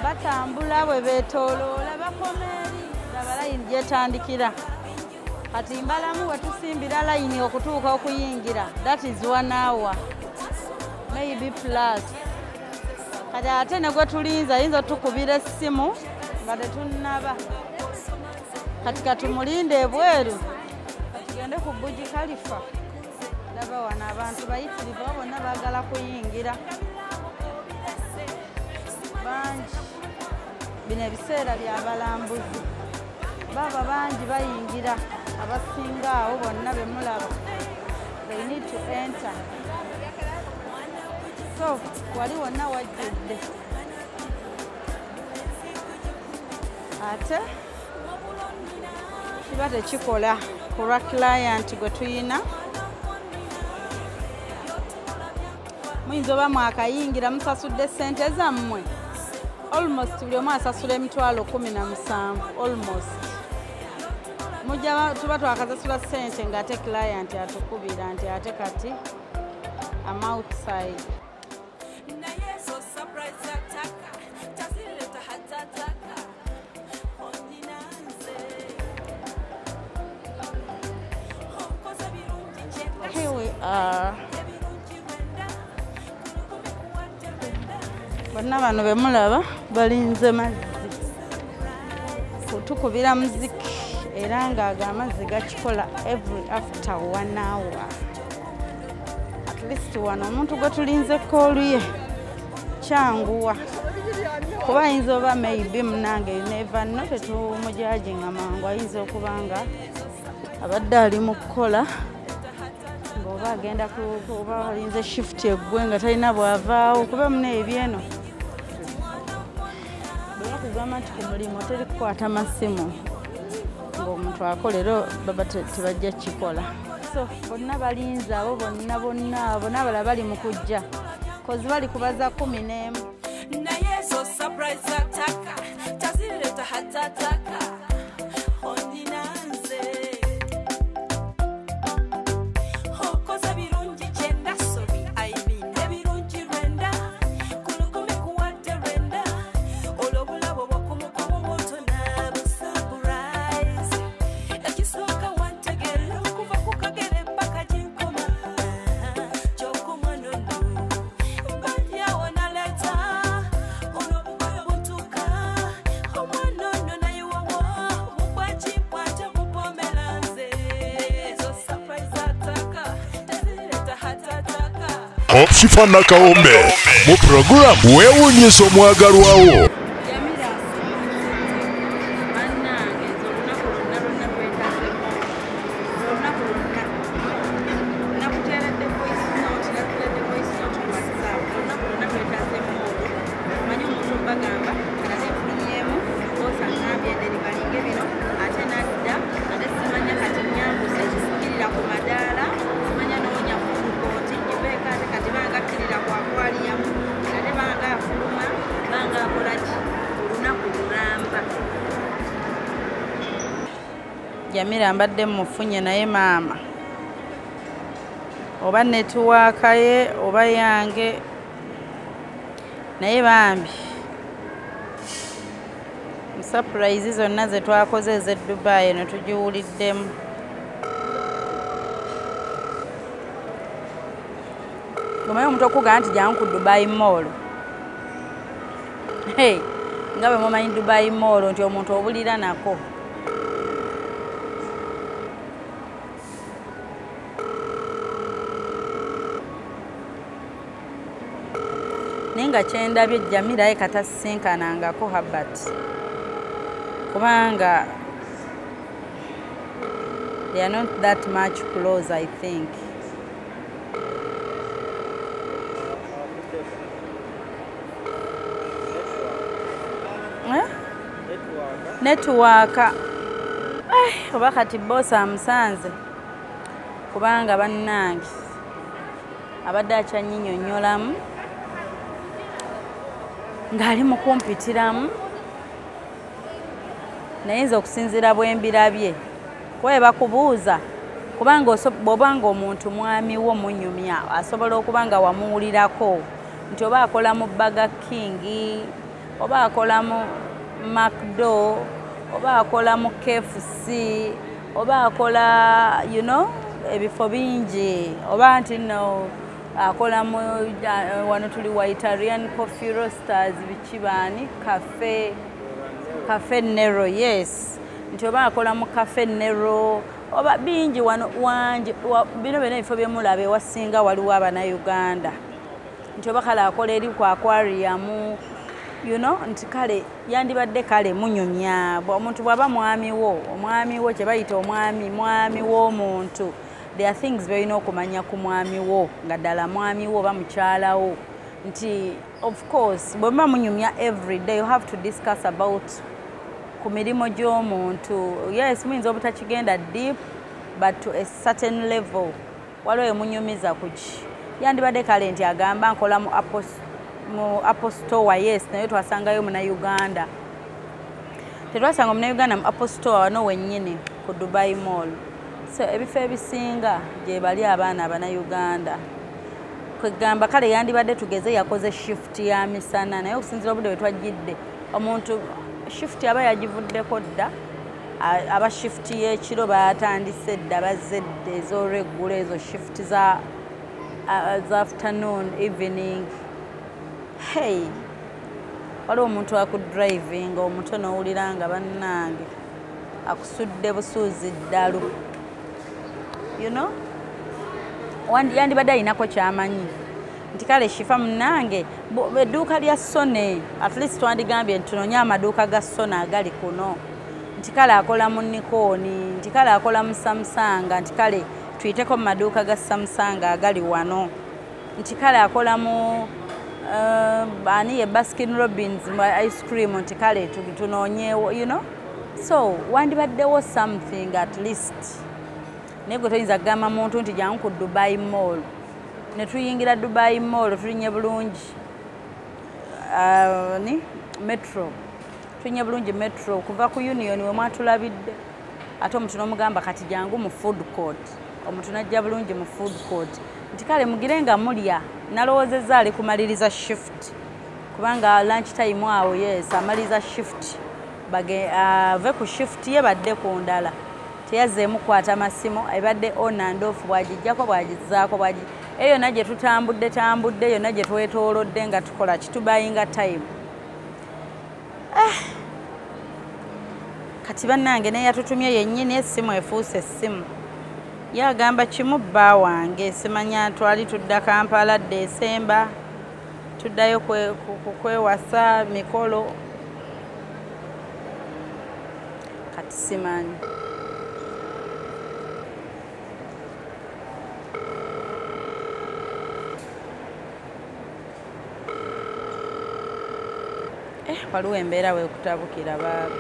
batambula bwe beetooloola bakomeeri laba layini gyetandikira kati mbalamu wetusimbira layini okutuuka okuyingira that is 1 hour maybe plus kati ate ne gwe tulinza ayinza otukubira essimu nga tetunnaba kati katumulinde ebweru tugende ku Burj Khalifa laba wano abantu bayitirivu bonna baagala kuyingira bangi bino ebiseera byabalambuzi baba bangi bayingira abasinga awo bonna bemulaba they need to enter so wali wonna wajjudde ate kiba tekikola kulwa client gwe tuyina muyinza oba mwakayingira musasudde ssente zammwe almost buli omu asasula emitwalo 17 almost tuba twakasasula ssente ng'ate client atukubira nti ate kati am outside. Here we are. Bonna bano bemulaba balinze mazzi kutukubira muziki era ng'ago amazzi gakikola every after 1 hour. At least wano omuntu gwe tulinze koolu ye kyanguwa kuba ayinza oba maybe munange you never know tetumujajinga mangu ayinza okuba nga abadde ali mu kukola ng'oba agenda kuba alinze shift eggwe nga talina bw'avaawo kuba muna ebyeno kugamba nti ku mulimu teri kukwata masimu ng'omuntu akolera baba tebajja kikola so bonna balinze abo bonna balaba bali mu kujja kozi bali kubaza 11 naye zo surprise ataka tazireta hatataka ondinanze hokoza birungi kyenda sobi aibinde birungi rwenda kulukumi kuwadde rwenda olobulabo bwokumukomu bwotona busurprise ekisooka wantegera okuva ku kagere paka kinkoma kyokumwanono mbadyawo naleta olobulabo butuka omwanono nayiwowo mubwakikwata mupomelanze zo surprise ataka tezireta hatataka Opshifa nakawombe mu program weewuunyisa omwagalwawo. Jamira mbadde mufunye naye maama oba netiwaaka ye oba yange naye bambi surprise zonna ze twakoze eze Dubai eno tugiwuliddemu. Omanyi omuntu okugaa nti jangu ku Dubai Mall. Hey, nga bwe mumanyi Dubai Mall nti omuntu obulira nako. Ninga kyendabye Jamila katasisinkanangako Habat. Kubanga they are not that much close, I think. Network. Oba kati boss amusanze. Kubanga bannange abadde akyanyinyonnyolamu ng'ali mu kumpitiramu nayinza okusinziira bwembirabye kuba bakubuuza kubanga bw'obanga omuntu mwami wo munyumya asobola okuba nga wamuwulirako nti oba akola mu Burger King oba akola mu McDo oba akola mu KFC oba akola ebifo bingi oba nti no akola mu wano tuli wa Italian coffee roasters bikibaani cafe Nero, yes nti oba akola mu cafe Nero oba bingi wano wangi bino bino ebifo byemulabe wasinga waliwo Abannayuganda nti oba kale akola eri ku aquarium nti kale yandibadde kale munyumya omuntu bw'aba mwami wo kye bayita mwami w'omuntu. There are things balina okumanya ku mwami wo nga ddala mwami wo oba mukyalawo nti of course bwe muba munyumya every day you have to discuss about ku mirimu gy'omuntu. Yes, muyinza obutakigenda deep but to a certain level waliwo emunyumiza kuki yandibadde kale nti agamba nkola mu Apple Store, yes naye twasangayo Munnayuganda tetwasanga Munnayuganda mu Apple Store wano wennyini ku Dubai Mall. So ebifo ebisinga gye bali abaana Abannayuganda kwegamba kale yandibadde tugeze yakoze shift ya misana naye okusinzira obudde bwe twajjidde omuntu shift aba yagivuddeko dda aba shift y'ekiro batandise dda bazedde ez'olweggulo ezo shift za afternoon evening. Hey, waliwo omuntu akudrivinga omuto n'owulira nga bannange akusudde busuuzi ddalu yandibadde alinako kyamanyi nti kale shifa munnange edduuka lya Sone at least twandigambye nti tunonye amaduuka ga Sone agali kuno nti kale akola mu Nikoni nti kale akola mu Samsung nti kale tuyiteko mu maduuka ga Samsung agali wano nti kale akola mu ani ye Baskin Robbins mu ice cream nti kale tunonyeewo so wandibaddewo something at least. Naye gwe toyinza kugamba muntu nti jangu ku Dubai Mall ne tuyingira Dubai Mall tulinye bulungi metro tulinye bulungi metro kuva ku Union we mwatulabidde ate omuntu n'omugamba kati jangu mu food court omuntu najja bulungi mu food court nti kale mugire nga mulya nalowoozezza ali kumaliriza shift kubanga lunch time awo yes amaliriza shift ave ku shift ye badde ku ndala teyazeemu kwata masimu ebadde on and off bwagijjako bwagizaako eyo yonna gye tutambudde yonna gye twetoolodde nga tukola kitubayinga time. Kati bannange naye yatutumye yennyini essimu efuuse essimu ye agamba kimu bba wange simanya twali tudda Kampala Desemba tuddayo kwewasa mikolo kati simanyi. Waliwo embeera weekutabukira baabe.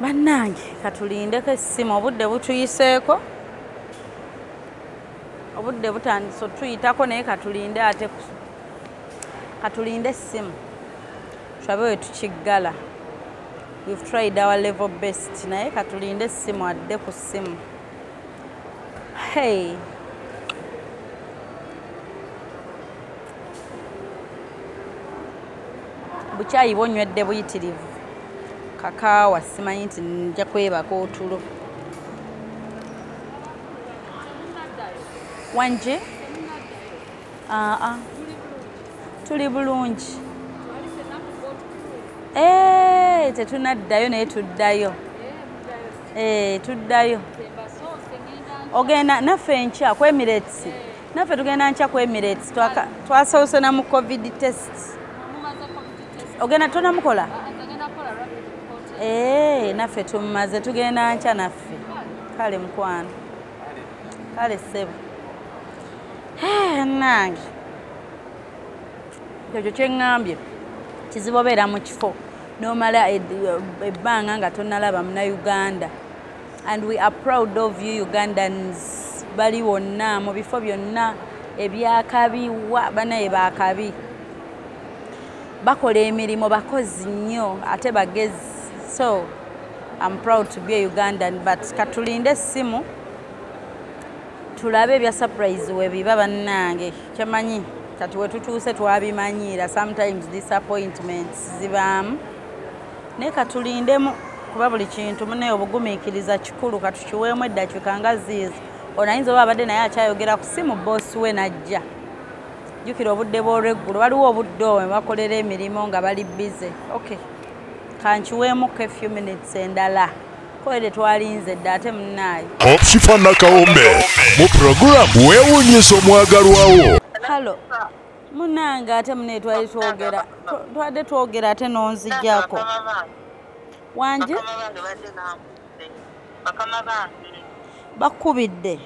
Bannange katulindeko essimu obudde butuyiseeko obudde butandise otuyitako naye katulinde ate katulinde essimu tulabe we tukiggala. We've tried our level best naye katulinde essimu adde ku ssimu. Hey, bukyayi bwonywedde buyitirivu kakaawa simanyi nti nja kwebaka otulo. Wanje tuli bulungi. Tetunaddayo naye tuddayo. Tuddayo. Ogenda naffe enkya ku Emirates. Naffe tugenda nkya ku Emirates. Twasoose na mu COVID test. Ogenda tonamukola? Naffe tumaze tugenda nkya naffe. Kale mukwano. Kale ssebo. Nange. Ekyo kyeŋŋambye kizibu obeera mu kifo n'omala ebbanga nga tonnalaba Munnayuganda. And we are proud of you Ugandans. Bali wonna mu bifo byonna ebyakabi banaye bakabi. Bakola emirimu bakozi nnyo ate bagezi. So I'm proud to be a Ugandan, but katulinde essimu tulabe ebya surprise we biba bannange. Kyamanyi kati we tutuuse twabimanyiira, sometimes disappointments zibaamu naye katulindemu kuba buli kintu munaye obugumiikiriza kikulu katukiweemu eddakiika nga ziizo. Ono ayinza oba abadde naye akyayogera ku simu boosi we najja. Jjukira obudde bw'olweggulo waliwo obudde obwo bwe bakolera emirimu nga bali bize. Okay, kankiweemuko a few minutes endala koere twalinze dda ate munnaayo. Opshifa Nakawombe mu program weewuunyisa omwagalwawo. Halo munange ate munaye twali twogera twadde twogera ate n'onzijjako. Wanje bakubidde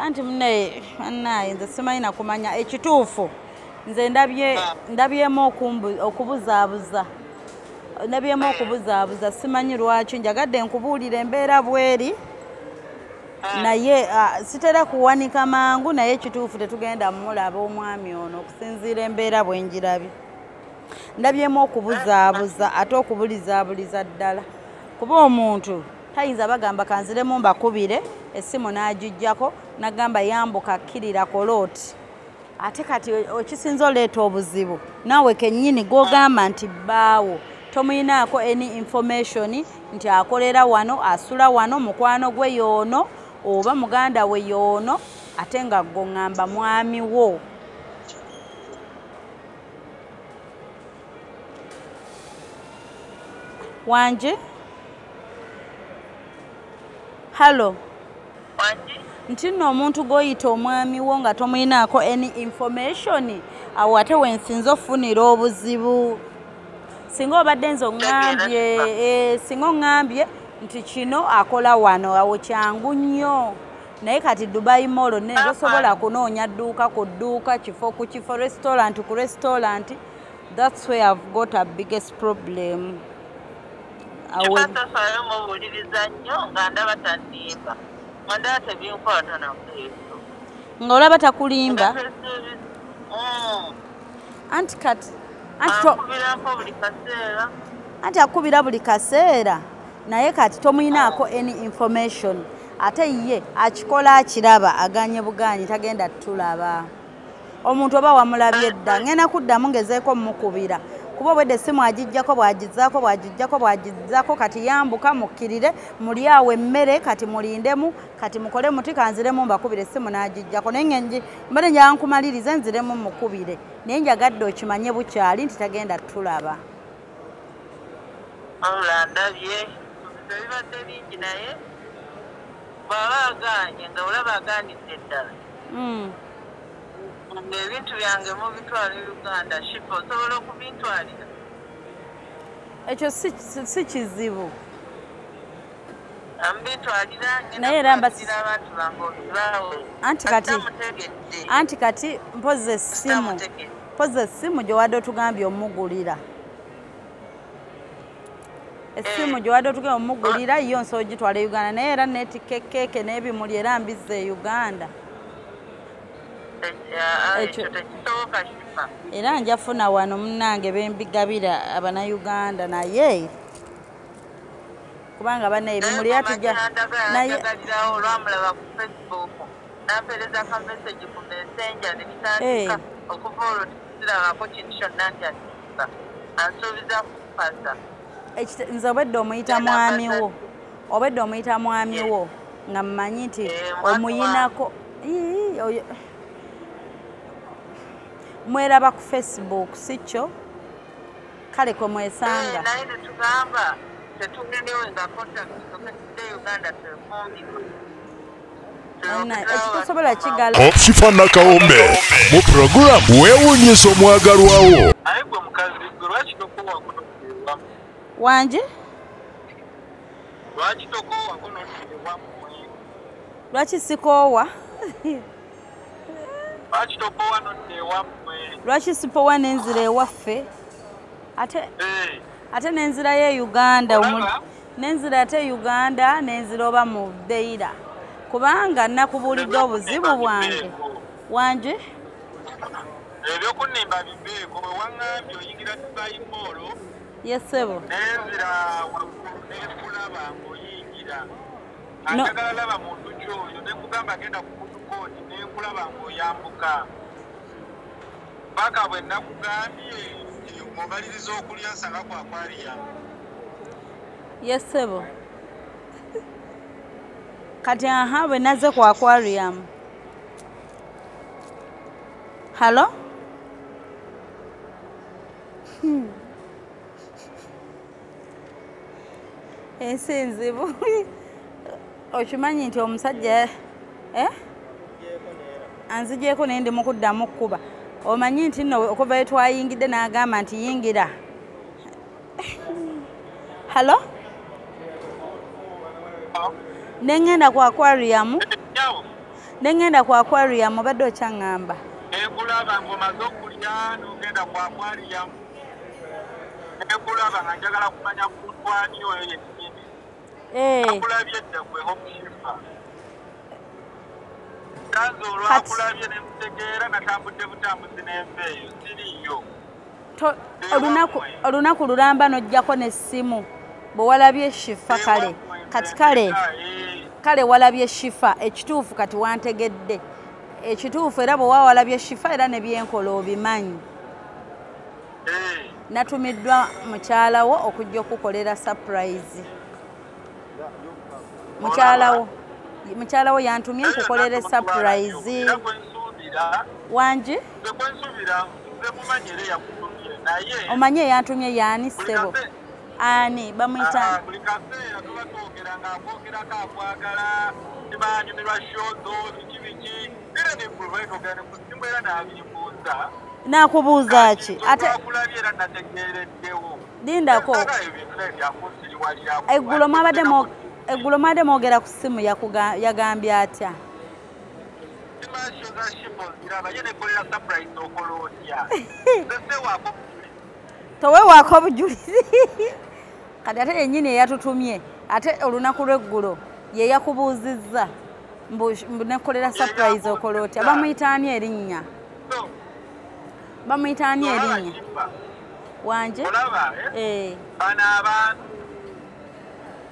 anti munaye annaye nze simanyi nakumanya ekituufu. Nze ndabyemu okubuzaabuza. Ndabyemu okubuzaabuza simanyi lwaki njagadde nkubuulira embeera bweri naye sitera kuwanika mangu naye ekituufu tetugenda mulaba omwami ono okusinziira embeera bwenjirabye. Ndabyemu okubuzaabuza ate okubulizaabuliza ddala kuba omuntu tayinza bagamba kanziremu mbakubire essimu n'agijjako nagamba yambuka kkirira kolooti ate kati okisinza oleeta obuzibu naawe kennyini gw'ogamba nti bbaawo tomuyinaako any information nti akolera wano asula wano mukwano gwe yoono oba muganda we yoono ate nga ggoŋŋamba mwami wo. Wanje halo nti nno omuntu gw'oyita omwami wo nga tomuyinaako any information awo ate wensinza ofunira obuzibu. Singa obadde nze oŋŋambye singa oŋŋambye nti kino akola wano awo kyangu nnyo naye kati Dubai Mall ne tosobola kunoonya dduuka ku dduuka kifo ku kifo restaurant ku restaurant. That's where I've got a biggest problem. Ng'olaba takulimba anti kati anti akubira buli kaseera naye kati tomuyinaako any information ate ye akikola akiraba aganye buganyi tagenda tulaba. Omuntu oba wamulabye dda ngenda kuddamu ngezeeko mukubira kuba obwedde essimu agijjako bwagizzaako kati yambuka mukkirire muli awo emmere kati mulindemu kati mukole muti kanziremu mbakubire essimu n'agijjako naye ngenji mbadde njala nkumalirize nziremu mukubire naye njagadde okimanye bukyali nti tagenda tulaba. Ndabye bibadde bingi naye baba agaanye nga olaba agaanidde ddala ebintu byange mubitwala Uganda shipo osobola okubintwalira. Ekyo si kizibu ambitwalira naye era abantu bange anti kati mpoze essimu gye wadde otugambye omugulira essimu gye wadde otugambye omugulira yo nsobola ogitwala Uganda naye era netikekeke n'ebimuli era mbizze Uganda. ekyo tekisoboka shifa. Era njafuna wano munnange bembigabira Abannayuganda naye kubanga banne ebimuli atujja naye olwamulaba ku Facebook nampereza ka message ku messenger ne bitandika okuva olwo tekirabako kintu kyonna nti atiisa ansuubiza kupasa. Nze obwedde omuyita mwami wo nga mmanyi nti omuyinako mweraba ku Facebook si kyo kale kwe mwesanga naye netugamba tetugendewenga contact Uganda tefumbirwa ekitusobola kigala Hopshifa Nakawombe mu programu weewuunyisa omwagalwawo. aye gwe mukazi gwe lwaki tokowa kuno wanje lwaki tokowa kuno wammwe lwaki sikoowa lwaki tokowa nodde wammwe lwaki sipowa nenzira ewaffe ate nenzira ye Uganda nenzira ate Uganda nenzira oba mu Deira kubanga nakubulidde obuzibu bwange wanje ebyokunimba bibeeko wewaŋŋambye oyingira Dubai Mall yesebo nenzira waggulu nekulaba ng'oyingira anjagala laba muntu kyoyo nekugamba agenda ku kutukooti nekulaba ng'oyambuka paka bwe nakugambye omaliriza okulya nsanga kwakwaliya yesebo kati aha bwe nazze ku aquarium. Hello? Ensi nzibu okimanyi nti omusajja anzigyeko naye ndi mu kuddamu kkuba omanyi nti nno okuva twayingidde n'agamba nti yingira. Hello? Nengenda ku aquarium obadde okyaŋŋamba nekulaba ng'omaze okulya n'ogenda ku aquarium nekulaba nga njagala kumanya kutwani oyo yennyini akulabye dda gwe Hopshifa tanze olwakulabye ne mutegeera natambudde butambuzi n'enveeyo siriyo olunaku lulamba n'ojjako n'essimu bwe walabye Shifa kale kati kale walabye Shifa ekituufu kati wantegedde ekituufu era bwe walabye Shifa era ne byenkola obimanyi natumiddwa mukyalawo okujja okukolera surprise mukyalawo yantumye nkukolere surprise wanje omanye yantumye yani sebo ani bamuyita nakubuuza ki ate lindako eggulo mwabadde mwogera ku ssimu yagambye atya toweewaako bujulizi kati ate yennyini eyatutumye ate olunaku lw'eggulo ye yakubuuzizza nekolera surprise okola otya bamuyitaani erinnya wanje bano abantu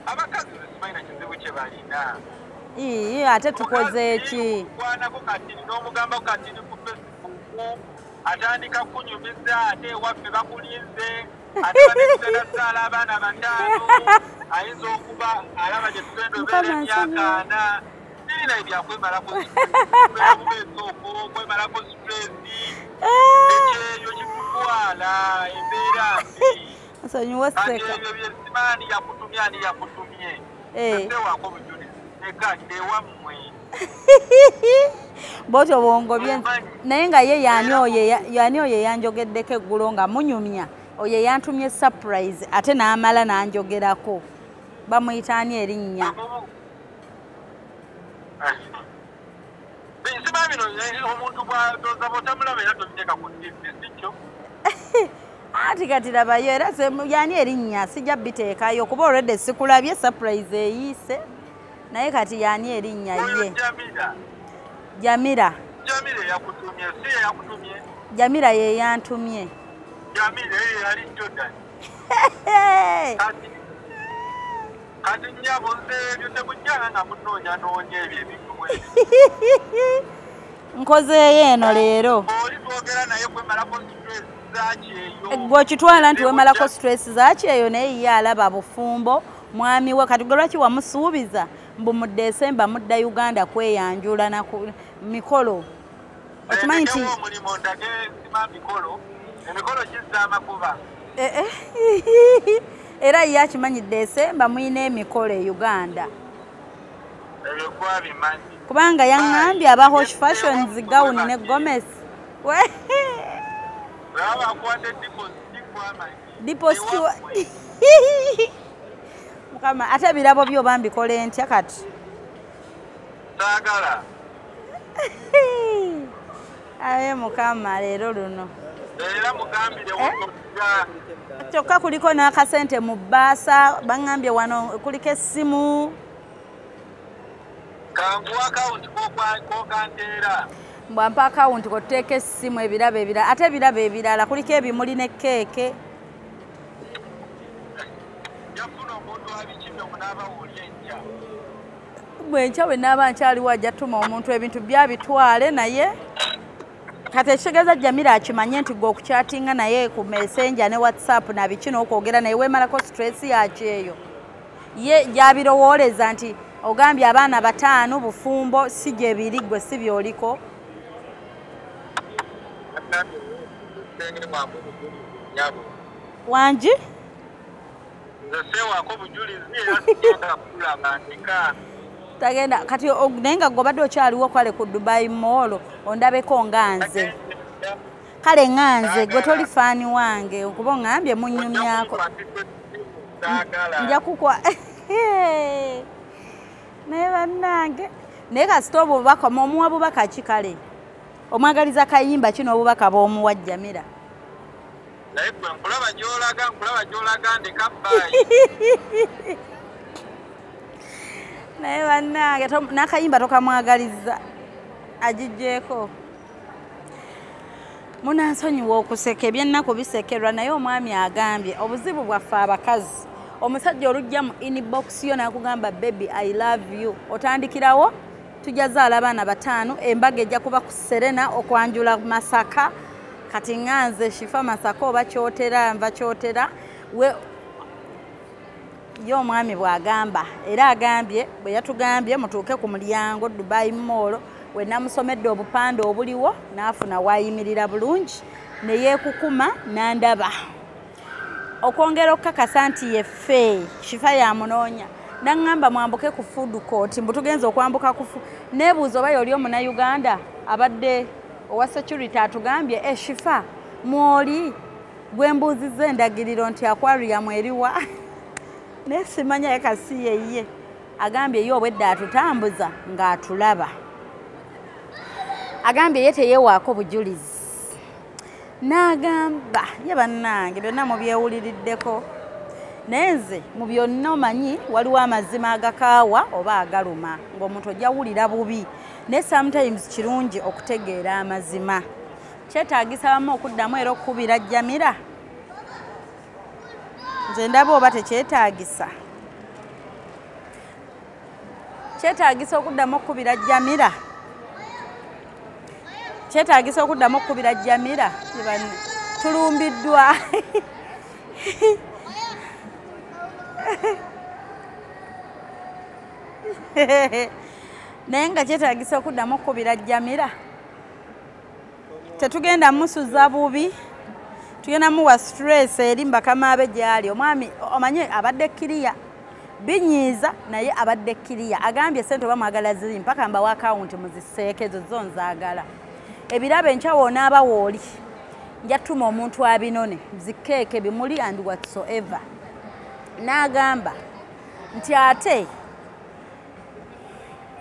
abakazi simanyi kizibu kye balina ate tukoze eki kwanako kati n'omugamba kati ni ku Facebook atandika kunyumiza ate ewaffe bakulinze ate banekugenda saala abaana bataano ayinza okuba alaba gye tugenda obeera emyaka ana sirina ebyakwemalako bubeesooko kwemalako stresi ekyeyo kikutwala embeera mbi kati ebyo byesimaani yakutumye esewaako bujulizi nekadde wammwe botyo bwongobye naye nga ye yani oyo yanjogeddeko eggulo nga munyumya oyo yantumye surprise ate n'amala n'anjogerako bamuyitaani erinnya nsima bino omuntu bw'adoza bw'otamulaba era tobiteeka ku ttivi sikyo ati kati labayo era yani erinnya sijja biteekayo kuba olwedde sikulabye surprise eyiise naye kati yani erinnya ye Jamira Jamila yakutumye, si yakutumye. Jamila ye yantumye. Jamila ye yali Jordan. Kati nnyabo nze ebyo tekujjanga nga munoonya noonya ebyo ebintu nkozeeyo eno leero. Oli twogera naye kwemalako stress zaaki eyo. Gw'okitwala nti wemalako stress zaaki eyo naye ye alaba bufumbo mwami we kati gwe lwaki wamusuubiza mbu mu Desemba mudda Uganda kweyanjula na mikolo. Okimanyi nti omulimu ndage sima mikolo. Emikolo gizza amakuba. Era ye akimanyi Desemba muyina emikolo e Uganda. Ebyo gwabimanyi. Kubanga yaŋŋambye aba Hosh Fashions gown ne Gomez. Laba akwate deposit. Mukama ate ebirabo byo bambikole ntya kati? Saagala. Aye mukama leero luno. Era mugambire wokujja. Kyokka kuliko n'akasente mu bbaasa baŋŋambye wano kuliko essimu. Kangu account kokanteera. Mbwampa account koteeka essimu ebirabo ebirala ate ebirabo ebirala kuliko ebimuli ne keeke. Yafuna omuntu abikidde okunaaba woli enja. Bwenkya bwe naaba nkyaliwo ajja tuma omuntu ebintu byabitwale naye kati ekitegeeza Jamila akimanye nti gwe okukyatinga naye ku Messenger ne WhatsApp na biki n'okwogera naye weemalako stress yaki eyo. Ye gyabirowooleza nti ogambye abaana 5 bufumbo si gye biri gwe si byoliko. Wangi? Nzesewaako bujulizi era sigenda kulaba ndeka. Tagenda kati naye nga gobadde okyaliwo kwale ku Dubai Mall ondabeko nga nze. Kale nga nze gwe toli faani wange okuba oŋŋambye munnyumyako. Nja kukwa. Naye bannange naye kasita obubaka omuwa bubaka ki kale? Omwagaliza kayimba kino obubaka bw'omuwa Jamila. Naye gwe nkulaba gy'olaga ndeka bbayi. Naye bannange n'akayimba tokamwagaliza agijjeeko. Munansonyiwa okuseka ebyennaku bisekerwa naye omwami agambye obuzibu bwaffe abakazi. Omusajja olujja mu inbox yo n'akugamba baby I love you. Otandikirawo tujja zaala abaana 5 embaga ejja kuba ku Serena okwanjula Masaka. Kati nganze Shifa Masaka oba kyotera nva kyotera we yo omwami bwagamba era agambye bwe yatugambye mutuuke ku mulyango Dubai Mall we namusomedde obupande obuliwo n'afuna waayimirira bulungi ne yeekukuma n'andaba. Okwongera okukakasa nti yeffe Shifa yamunoonya n'aŋŋamba mwambuke ku food court mbu tugenza okwambuka ku neebuuza oba yoli omuna Uganda abadde owa security atugambye Shifa mwoli gwe mbuuzizza endagiriro nti aquarium eriwa. Naye simanya yakasi yeye agambye ye obwedda atutambuza ng'atulaba. Agambye ye teyeewaako bujulizi. N'agamba ye bannange byonna mubyewuliriddeko naye nze mu byonna omanyi waliwo amazima agakaawa oba agaluma ng'omuntu ojja wulira bubi naye sometimes kirungi okutegeera amazima. Kyetaagisa bamu okuddamu era okukubira Jamila. Nze ndaba oba tekyetaagisa. Kyetaagisa okuddamu okukubira Jamila. Kyetaagisa okuddamu okukubira Jamila. Tulumbiddwa. Naye nga kyetaagisa okuddamu okukubira Jamila. Tetugenda musuza bubi. Tugenda muwa stress eri mbakama abe gyali. Omwami omanye abadde kiriya. Binyiiza naye abadde kiriya. Agambye sente oba mwagala ziri mpaka mbawa account muziseeke ezo zo nzaagala. Ebirabo enkya woonaaba wooli. Nja tuma omuntu abinone zikeeke bimuli and whatsoever. N'agamba nti ate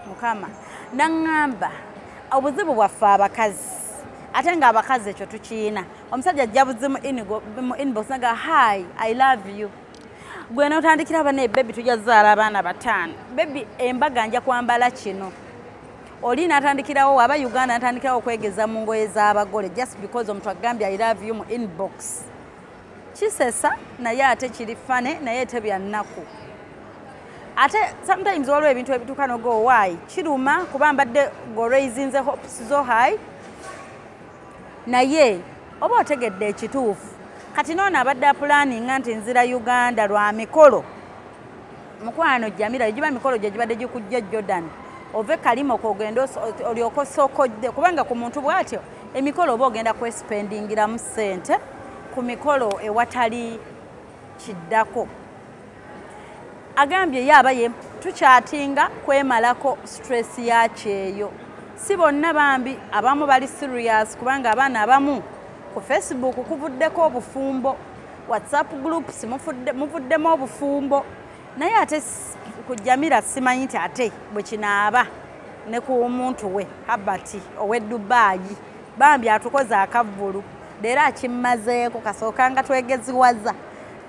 Mukama n'aŋŋamba obuzibu bwaffe abakazi. Ate nga abakazi ekyo tukiina. Omusajja ajja buzi mu inbox naga hi I love you. Gwe n'otandikira bane baby tujja zaala abaana 5. Baby embaga nja kwambala kino. oli natandikirawo aba Uganda natandikirawo okwegeza mu ngoye z'abagole just because omuntu agambye I love you mu inbox kisesa naye ate kiri fane naye tebya nnaku ate sometimes waliwo ebintu ebituuka nogo why kiruma kuba mbadde ng'oraisinze hopes zo high naye oba otegedde ekituufu kati noono abadde apulaninga nti nzira Uganda lwa mikolo mukwano Jamila egiba mikolo gye gibadde gikujja Jordan ove kalimo kogenda olyoko sokodde kubanga ku muntu bwatyo emikolo oba ogenda kwespendingira ssente ku mikolo ewatali kiddako agambye yaba ye tukyatinga kwemalako stress yakyeyo si bonna bambi abamu bali serious kubanga abaana abamu ku Facebook kuvuddeko obufumbo WhatsApp groups muvuddemu obufumbo naye ate ku Jamila simanyi nti ate bwe kinaaba ne ku muntu we Habati owe Dubai bambi atukoze akavulu leero akimumazeeko kasookanga twegeziwaza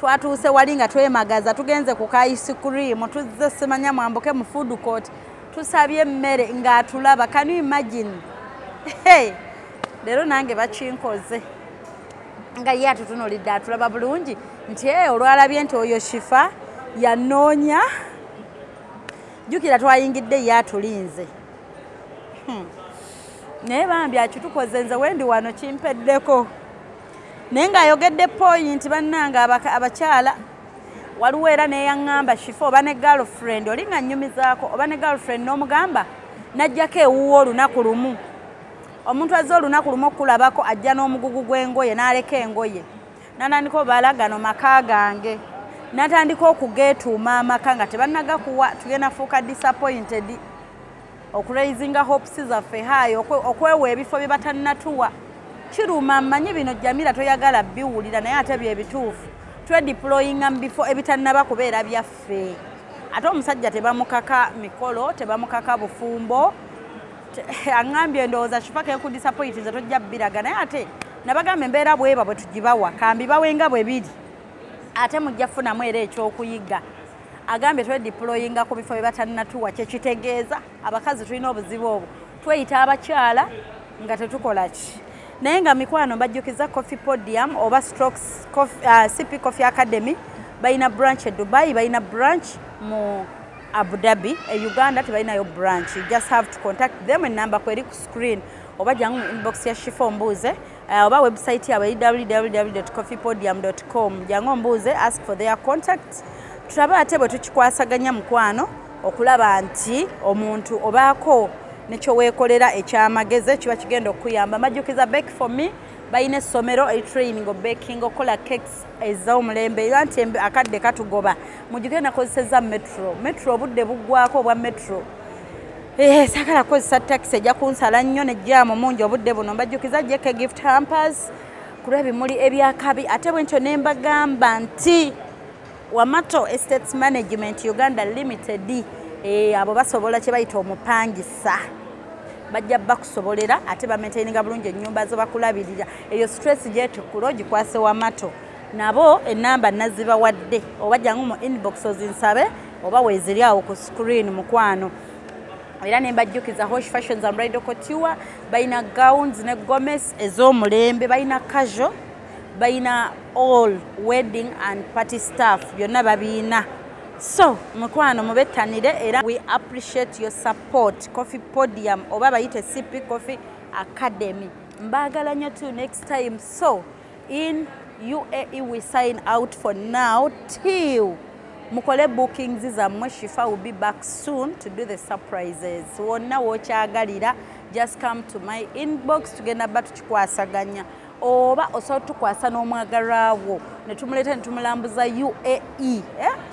twatuuse wali nga twemagaza tugenze ku ice cream tuzze simanya mwambuke mu food court tusabye emmere ng'atulaba can you imagine leero nange bakinkoze nga ye atutunuulidde atulaba bulungi nti olwalabye nti oyo shifa yanoonya jjukira twayingidde ye atulinze naye bambi akitukoze nze wendi wano kimpeddeko naye ng'ayogedde point bannanga abakyala waliwo era neyaŋŋamba shifa oba ne girlfriend oli nga nnyumizaako oba ne girlfriend n'omugamba najjako ewuwo olunaku lumu omuntu azze olunaku lumu okulabako ajja n'omugugu gw'engoye n'aleka engoye natandika obalagano maka gange natandika okugeetuuma amaka nga tebannagakuwa tugenda fuuka disappointed okuraisinga hopes zaffe haayi okwewa ebifo bye batannatuwa kiruma mmanyi bino Jamila toyagala biwulira naye ate byebituufu twedeployinga mu bifo ebitannaba kubeera byaffe ate omusajja tebamukaka mikolo tebamukaka bufumbo aŋŋambye ndowooza kipaka ekudisappointize tojja bbiraga naye ate nabagamba embeera bweba bwe tugibawa kambi bawenga bwe biri ate mujja kufunamu era ekyokuyiga agambye twedeployinga ku bifo bye batannatuwa kyekitegeeza abakazi tulina obuzibu obwo tweyita abakyala nga tetukola ki naye nga mikwano mbajjukiza coffee podium oba strokes CP Coffee Academy balina branch e Dubai balina branch mu Abu Dhabi e Uganda tebalinayo branch you just have to contact them enamba kweri ku screen oba jangu inbox ya Shifo mbuze oba website ya www.coffeepodium.com jangu mbuze ask for their contact tulaba ate bwe tukikwasaganya mukwano okulaba nti omuntu obaako nekyo weekolera ekyamageze kiba kigenda okuyamba majjukiza bake for me balina essomero training of baking okola cakes ez'omulembe era nti akadde katugoba mujjuke nakozeseza metro obudde buggwako obwa metro saagala kukozesa taxi ejja kunsala nnyo nejjaamu mungi obudde buno mbajjukiza jeke gift hampers kulwa ebimuli ebyakabi ate bwentyo ne mbagamba nti Wamato Estates Management Uganda Limited abo basobola kye bayita omupangisa bajja bakusobolera ate bamaintaininga bulungi ennyumba zo bakulabirira eyo stress gyetukulo gikwase Wamato nabo enamba nazibawadde oba jangu mu inbox ozinsabe oba weeziri awo ku screen mukwano era ne mbajjukiza Hosh Fashions and Bridal Couture balina gowns ne gomez ez'omulembe balina casual balina all wedding and party staff byonna babiina so mukwano mubettanire era we appreciate your support Coffee Podium oba bayite CP Coffee Academy mbagala nnyo to next time so in UAE we sign out for now till mukole bookings zammwe Shifa will be back soon to do the surprises wonna wokyagalira just come to my inbox tugenda batukikwasaganya oba osobola tukwasa n'omwagalwawo ne tumuleeta ne tumulambuza UAE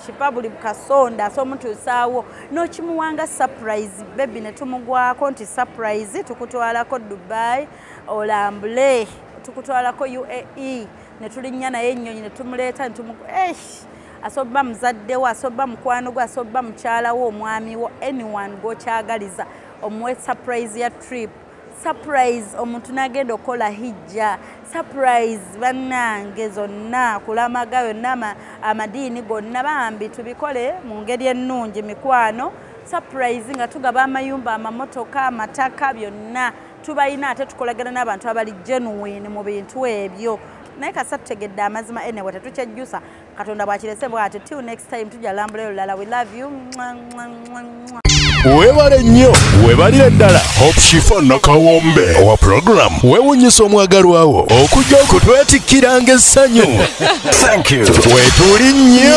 Shifa buli kasonda so omutuusaawo n'okimuwanga surprise baby ne tumugwako nti surprise tukutwalako Dubai olambule tukutwalako UAE ne tulinnya naye ennyonyi ne tumuleeta ne asoba muzaddewo asoba mukwano gwe asoba mukyalawo omwami wo anyone gokyagaliza omuwe surprise ya trip surprise omuntu nagenda okola hijja surprise bannange zonna kulamaga yonna amadiini gonna bambi tubikole mu ngeri ennungi mikwano surprise nga tugaba amayumba amamotoka amataka byonna tubayina ate tukolagana n'abantu abali genuine mu bintu ebyo naye kasa tutegedde amazima enewe tetukyejjusa katonda bwakirese bw'ati till next time tujja lambula lulala we love you webale nnyo webalire ddala Hope Shifa Nakawombe owa program wewunyisa omwagalwawo okujja okutwetikkiranga essanyu weetuli nnyo